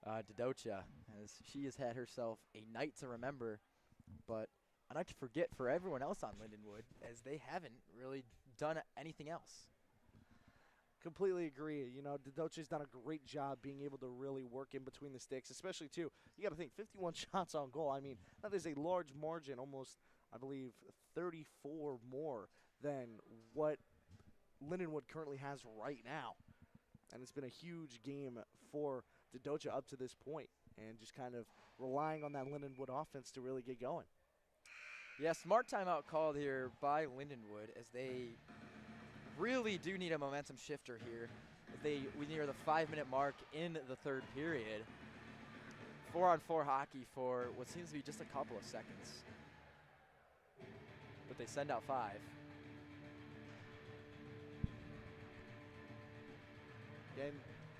Dodocha, as she has had herself a night to remember. But I'd like to forget for everyone else on Lindenwood, as they haven't really done anything else. Completely agree. You know, Dodocha's done a great job being able to really work in between the sticks, especially, too, you got to think, 51 shots on goal. I mean, that is a large margin, almost, I believe, 34 more than what Lindenwood currently has right now. And it's been a huge game for Dodocha up to this point, and just kind of relying on that Lindenwood offense to really get going. Yeah, smart timeout called here by Lindenwood, as they really do need a momentum shifter here. We near the 5-minute mark in the third period. 4-on-4 hockey for what seems to be just a couple of seconds. But they send out 5. And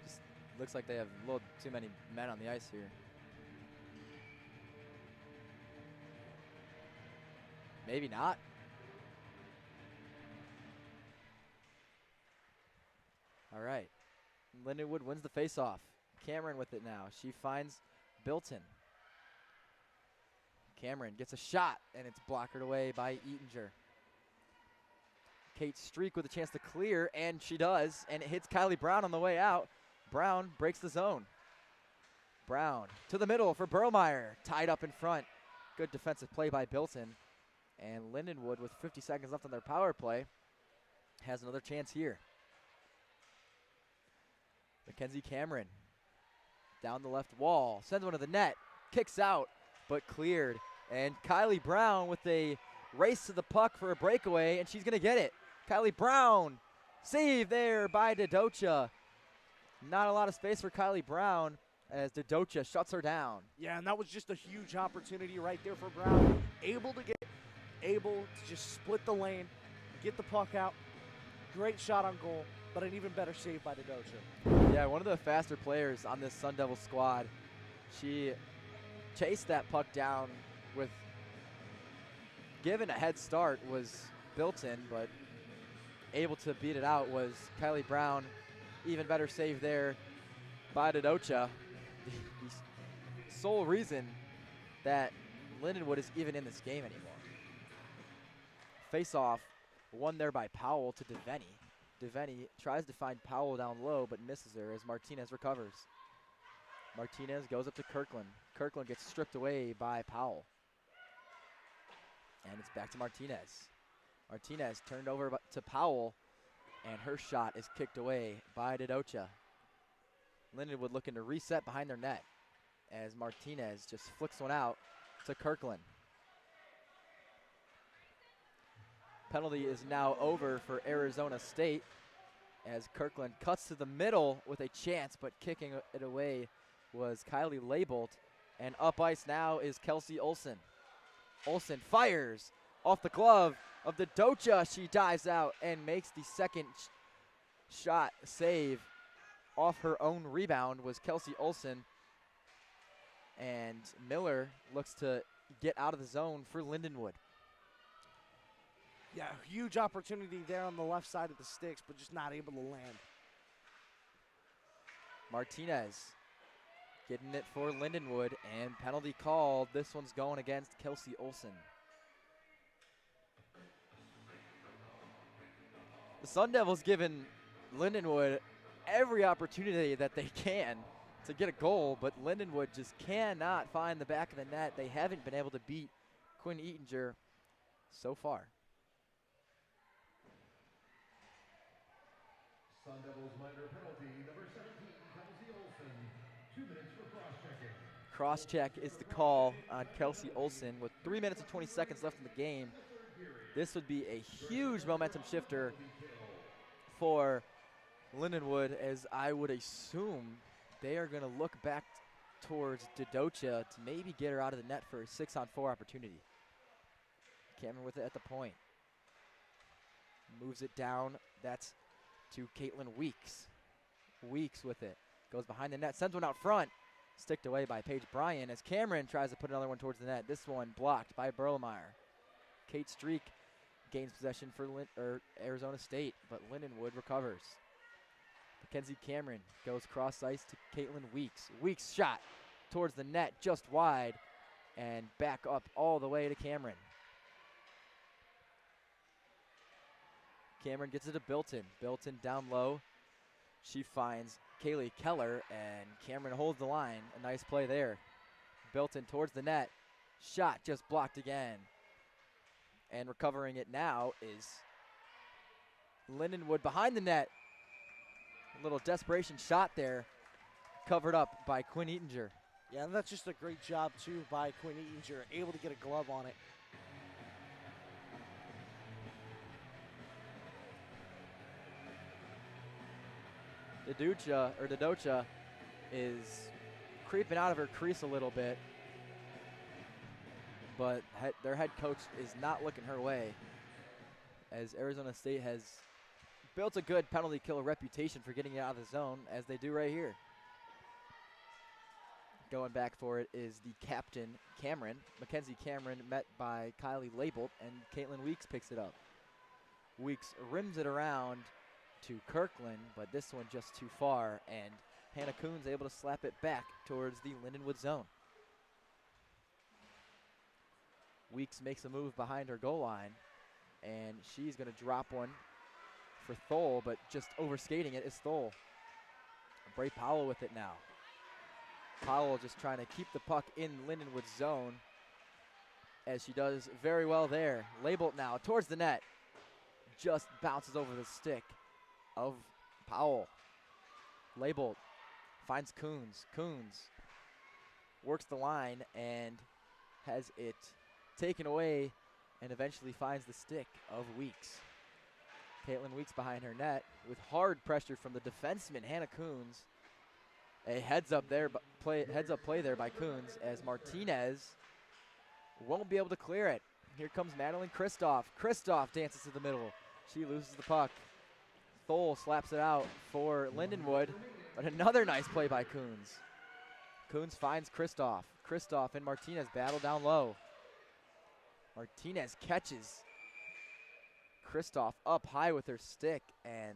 just looks like they have a little too many men on the ice here. Maybe not. All right. Lindenwood wins the faceoff. Cameron with it now. She finds Bilton. Cameron gets a shot, and it's blockered away by Eatinger. Kate Streak with a chance to clear, and she does, and it hits Kylie Brown on the way out. Brown breaks the zone. Brown to the middle for Berlemeyer, tied up in front. Good defensive play by Bilton. And Lindenwood, with 50 seconds left on their power play, has another chance here. Mackenzie Cameron down the left wall, sends one to the net, kicks out, but cleared. And Kylie Brown with a race to the puck for a breakaway, and she's going to get it. Kylie Brown, save there by Dodocha. Not a lot of space for Kylie Brown, as Dodocha shuts her down. Yeah, and that was just a huge opportunity right there for Brown. Able to just split the lane, get the puck out. Great shot on goal, but an even better save by Dodocha. Yeah, one of the faster players on this Sun Devil squad. She chased that puck down with, given a head start was Bilton, but able to beat it out was Kylie Brown. Even better save there by Dodocha. The sole reason that Lindenwood is even in this game anymore. Face-off won there by Powell to Devaney. Devaney tries to find Powell down low, but misses her as Martinez recovers. Martinez goes up to Kirkland. Kirkland gets stripped away by Powell. And it's back to Martinez. Martinez turned over to Powell, and her shot is kicked away by Dodocha. Lindenwood looking to reset behind their net as Martinez just flicks one out to Kirkland. Penalty is now over for Arizona State, as Kirkland cuts to the middle with a chance, but kicking it away was Kylie Labelt. And up ice now is Kelsey Olson. Olson fires off the glove of the Docha. She dives out and makes the second shot save off her own rebound was Kelsey Olson. And Miller looks to get out of the zone for Lindenwood. Yeah, huge opportunity there on the left side of the sticks, but just not able to land. Martinez getting it for Lindenwood, and penalty called. This one's going against Kelsey Olson. The Sun Devils given Lindenwood every opportunity that they can to get a goal, but Lindenwood just cannot find the back of the net. They haven't been able to beat Quinn Eatinger so far. Sun Devils minor penalty, number 17, Kelsey Olson. 2 minutes for cross-checking. Cross-check is the call on Kelsey Olson with 3 minutes and 20 seconds left in the game. This would be a huge momentum shifter for Lindenwood, as I would assume they are going to look back towards Dodocha to maybe get her out of the net for a 6-on-4 opportunity. Cameron with it at the point. Moves it down. That's to Caitlin Weeks. Weeks with it. Goes behind the net. Sends one out front. Sticked away by Paige Bryan as Cameron tries to put another one towards the net. This one blocked by Berlemeyer. Kate Streak gains possession for Arizona State, but Lindenwood recovers. Mackenzie Cameron goes cross ice to Caitlin Weeks. Weeks shot towards the net, just wide, and back up all the way to Cameron. Cameron gets it to Bilton. Bilton down low. She finds Kaylee Keller, and Cameron holds the line. A nice play there. Bilton towards the net. Shot just blocked again. And recovering it now is Lindenwood behind the net. A little desperation shot there, covered up by Quinn Eatinger. Yeah, and that's just a great job, too, by Quinn Eatinger, able to get a glove on it. Dodocha is creeping out of her crease a little bit, but their head coach is not looking her way, as Arizona State has built a good penalty kill reputation for getting it out of the zone, as they do right here. Going back for it is the captain, Cameron. Mackenzie Cameron met by Kylie Labelt, and Caitlin Weeks picks it up. Weeks rims it around to Kirkland, but this one just too far, and Hannah Coons able to slap it back towards the Lindenwood zone. Weeks makes a move behind her goal line, and she's going to drop one for Thole, but just overskating it is Thole. Bray Powell with it now. Powell just trying to keep the puck in Lindenwood's zone, as she does very well there. Labelt now towards the net. Just bounces over the stick of Powell. Labelt finds Coons. Coons works the line and has it taken away, and eventually finds the stick of Weeks. Caitlin Weeks behind her net with hard pressure from the defenseman, Hannah Coons. A heads-up play there by Coons, as Martinez won't be able to clear it. Here comes Madeline Kristoff. Kristoff dances to the middle. She loses the puck. Thole slaps it out for Lindenwood, but another nice play by Coons. Coons finds Kristoff. Kristoff and Martinez battle down low. Martinez catches Kristoff up high with her stick, and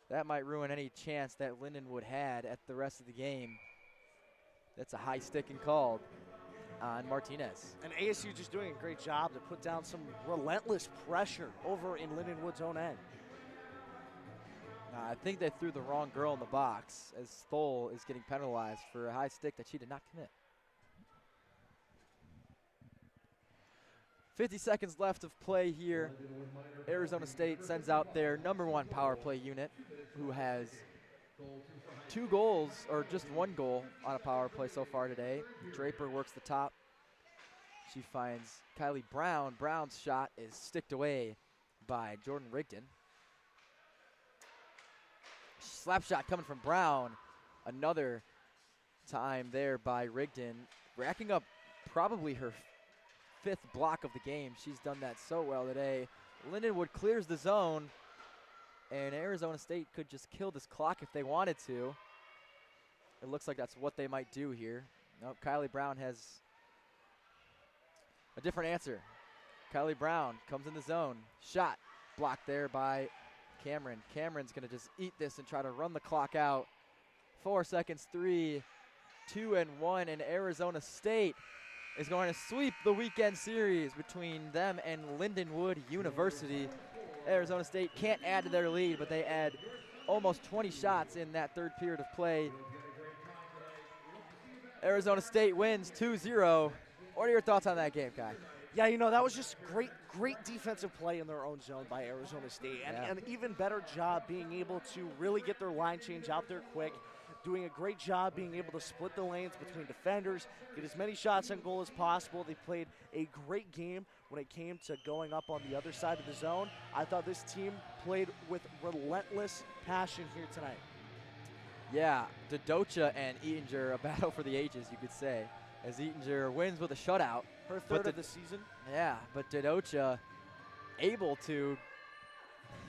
that might ruin any chance that Lindenwood had at the rest of the game. That's a high stick and called on Martinez. And ASU just doing a great job to put down some relentless pressure over in Lindenwood's own end. I think they threw the wrong girl in the box, as Thole is getting penalized for a high stick that she did not commit. 50 seconds left of play here. Arizona State sends out their #1 power play unit, who has 2 goals, or just 1 goal on a power play so far today. Draper works the top. She finds Kylie Brown. Brown's shot is sticked away by Jordan Rigdon. Slap shot coming from Brown. Another time there by Rigdon, racking up probably her 5th block of the game. She's done that so well today. Lindenwood clears the zone, and Arizona State could just kill this clock if they wanted to. It looks like that's what they might do here. Nope, Kylie Brown has a different answer. Kylie Brown comes in the zone. Shot blocked there by Cameron. Cameron's going to just eat this and try to run the clock out. 4 seconds, 3, 2, and 1, and Arizona State is going to sweep the weekend series between them and Lindenwood University. Arizona State can't add to their lead, but they add almost 20 shots in that 3rd period of play. Arizona State wins 2-0. What are your thoughts on that game, Kai? Yeah, you know, that was just great defensive play in their own zone by Arizona State. And an even better job being able to really get their line change out there quick, doing a great job being able to split the lanes between defenders, get as many shots on goal as possible. They played a great game when it came to going up on the other side of the zone. I thought this team played with relentless passion here tonight. Yeah, Dodocha and Eatinger, a battle for the ages, you could say, as Eatinger wins with a shutout. Her 3rd of the season. Yeah, but Dodocha able to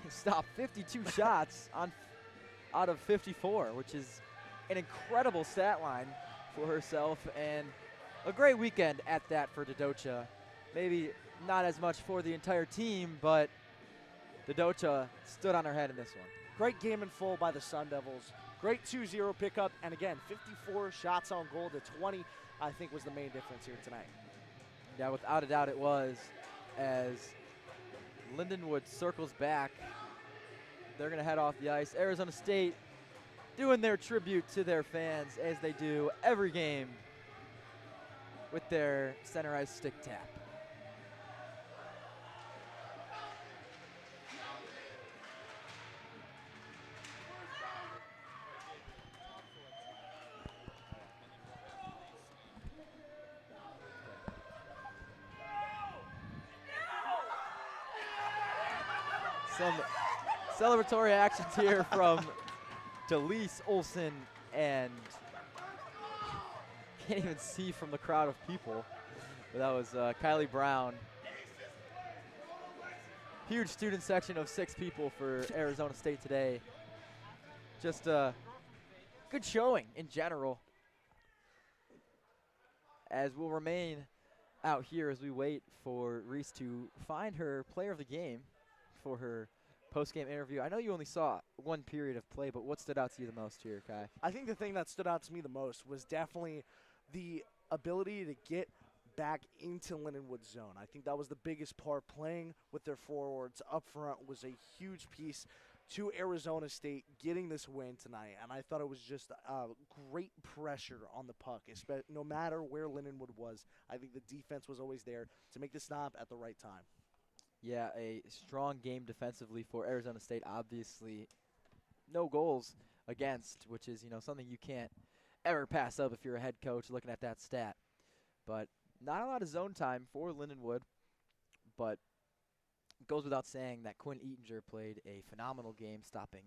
stop 52 shots out of 54, which is an incredible stat line for herself, and a great weekend at that for Dodocha. Maybe not as much for the entire team, but Dodocha stood on her head in this one. Great game in full by the Sun Devils. Great 2-0 pickup, and again, 54 shots on goal to 20, I think was the main difference here tonight. Yeah, without a doubt it was, as Lindenwood circles back. They're going to head off the ice. Arizona State doing their tribute to their fans, as they do every game, with their center ice stick tap. Some celebratory actions here from Delise Olsen, and can't even see from the crowd of people. But that was Kylie Brown. Huge student section of 6 people for Arizona State today. Just a good showing in general, as we'll remain out here as we wait for Reese to find her player of the game for her post-game interview. I know you only saw 1 period of play, but what stood out to you the most here, Kai? I think the thing that stood out to me the most was definitely the ability to get back into Lindenwood's zone. I think that was the biggest part. Playing with their forwards up front was a huge piece to Arizona State getting this win tonight, and I thought it was just great pressure on the puck. No matter where Lindenwood was, I think the defense was always there to make the stop at the right time. Yeah, a strong game defensively for Arizona State. Obviously, no goals against, which is, something you can't ever pass up if you're a head coach looking at that stat. But not a lot of zone time for Lindenwood, but it goes without saying that Quinn Eatinger played a phenomenal game, stopping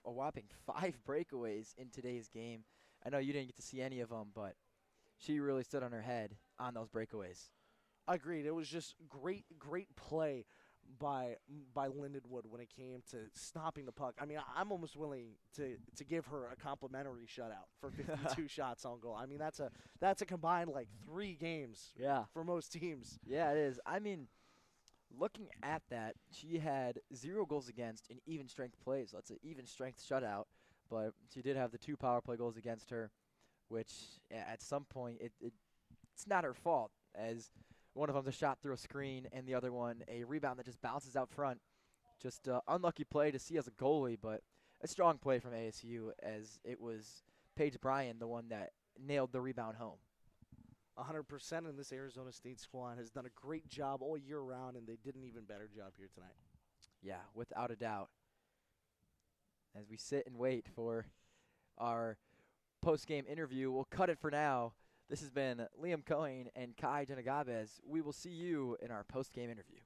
a whopping 5 breakaways in today's game. I know you didn't get to see any of them, but she really stood on her head on those breakaways. Agreed. It was just great play by Lindenwood when it came to stopping the puck. I mean, I'm almost willing to give her a complimentary shutout for 52 shots on goal. I mean, that's a combined 3 games for most teams. Yeah, it is. I mean, looking at that, she had 0 goals against in even strength plays. That's an even strength shutout, but she did have the 2 power play goals against her, which at some point it's not her fault, as one of them's a shot through a screen, and the other one a rebound that just bounces out front. Just unlucky play to see as a goalie, but a strong play from ASU, as it was Paige Bryan, the one that nailed the rebound home. 100%, and this Arizona State squad has done a great job all year round, and they did an even better job here tonight. Yeah, without a doubt. As we sit and wait for our post-game interview, we'll cut it for now. This has been Liam Cohen and Kai Janagabez. We will see you in our post-game interview.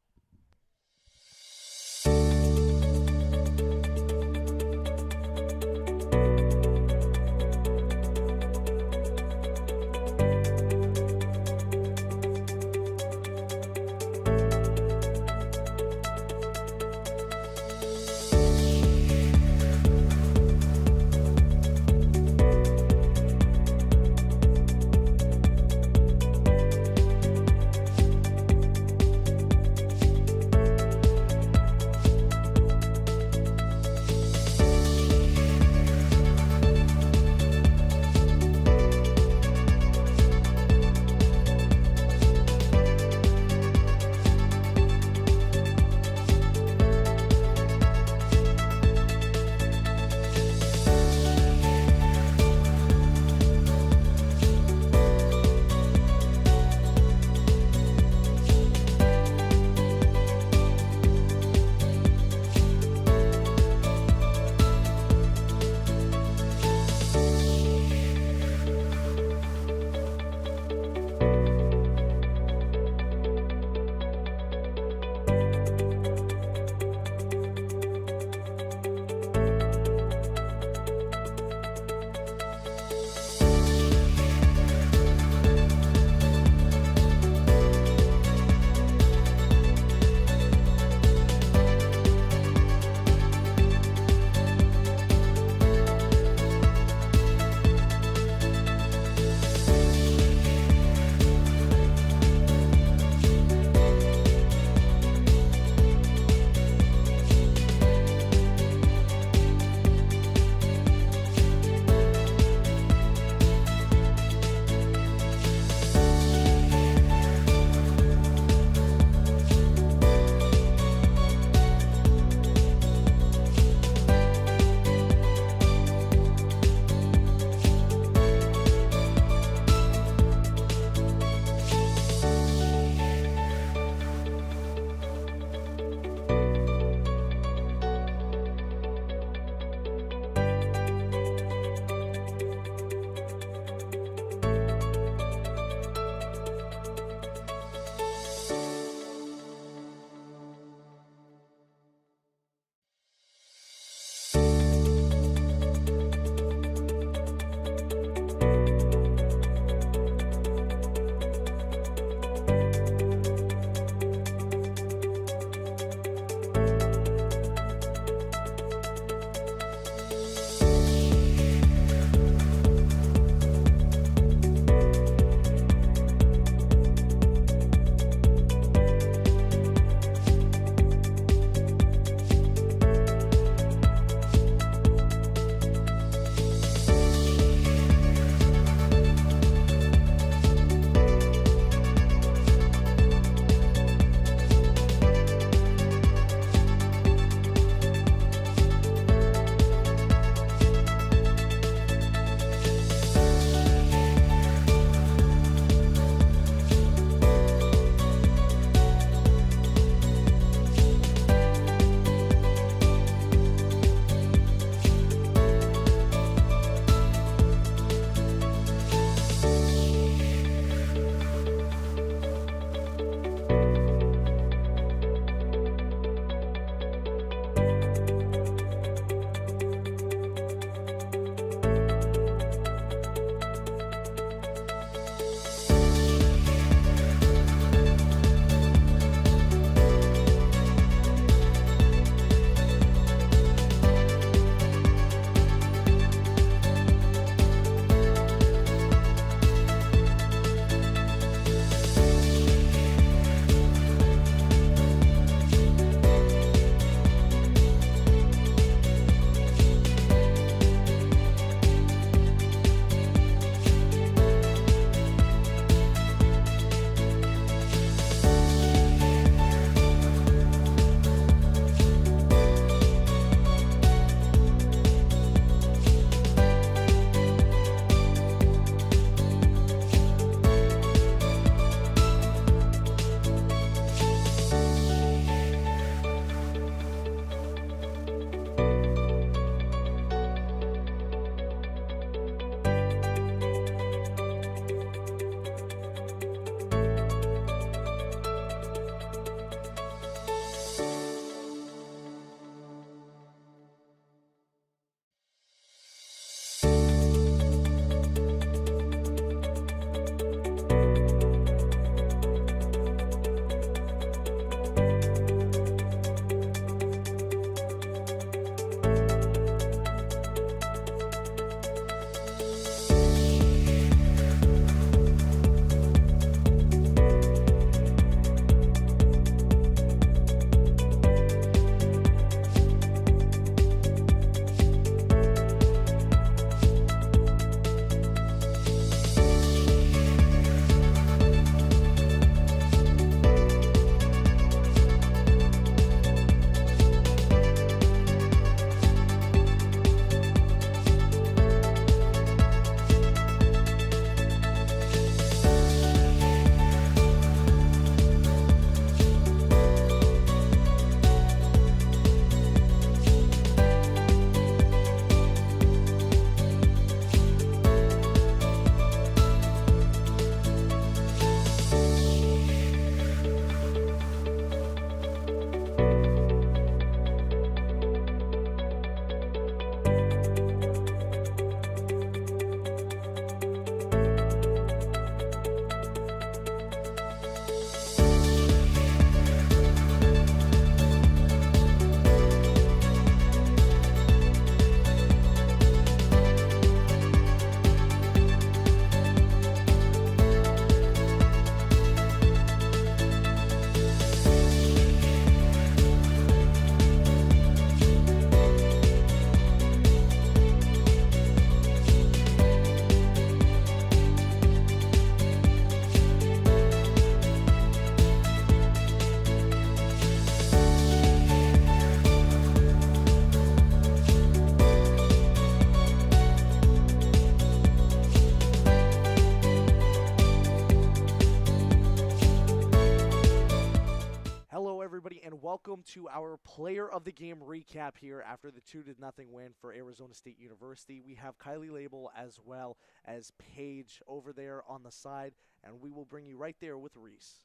welcome to our player of the game recap here after the 2-0 win for Arizona State University. We have Kylie Label as well as Paige over there on the side, and we will bring you right there with Reese.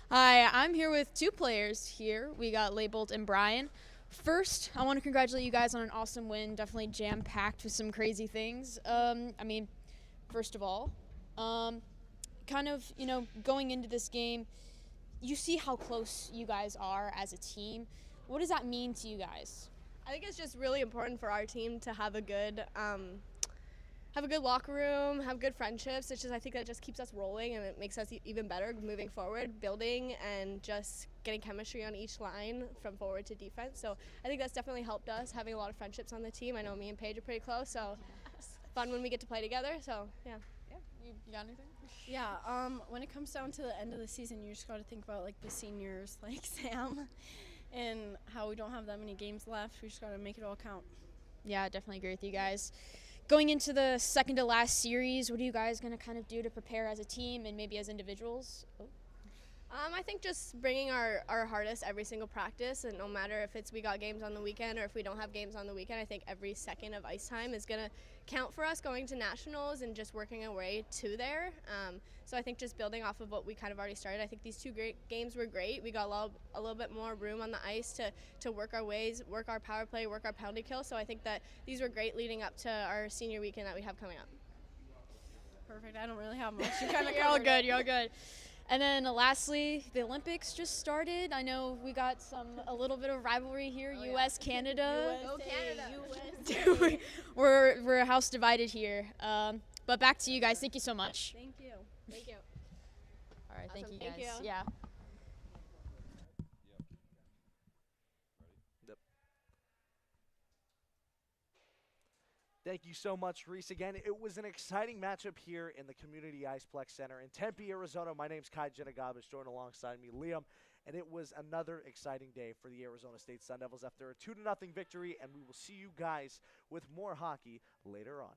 Hi, I'm here with two players here. We got Labeled and Brian. First, I want to congratulate you guys on an awesome win. Definitely jam-packed with some crazy things. First of all, going into this game, you see how close you guys are as a team. What does that mean to you guys? I think it's just really important for our team to have a good locker room, have good friendships. I think that just keeps us rolling, and it makes us even better moving forward, building and just getting chemistry on each line from forward to defense. So I think that's definitely helped us, having a lot of friendships on the team. I know me and Paige are pretty close, so it's fun when we get to play together. So yeah. You got anything? Yeah, when it comes down to the end of the season, you just got to think about like the seniors, like Sam, and how we don't have that many games left. We just got to make it all count. Yeah, I definitely agree with you guys. Going into the second to last series, what are you guys going to kind of do to prepare as a team and maybe as individuals? I think just bringing our hardest every single practice, and no matter if we got games on the weekend or if we don't have games on the weekend, I think every second of ice time is going to count for us going to nationals and just working our way to there. So I think just building off of what we kind of already started, I think these two great games were great. We got a little bit more room on the ice to work our ways, work our power play, work our penalty kill. So I think that these were great leading up to our senior weekend that we have coming up. Perfect. I don't really have much. You're all good. You're all good. And then lastly, the Olympics just started. I know we got a little bit of rivalry here, U.S., Canada. Go Canada. USA. We're a house divided here. But back to you guys. Thank you so much. Thank you. Thank you. All right, thank Awesome. you guys. Thank you. Yeah. Thank you so much, Reese. Again, it was an exciting matchup here in the Community Iceplex Center in Tempe, Arizona. My name's Kai Jenagabis, joined alongside me, Liam, and it was another exciting day for the Arizona State Sun Devils after a 2-0 victory, and we will see you guys with more hockey later on.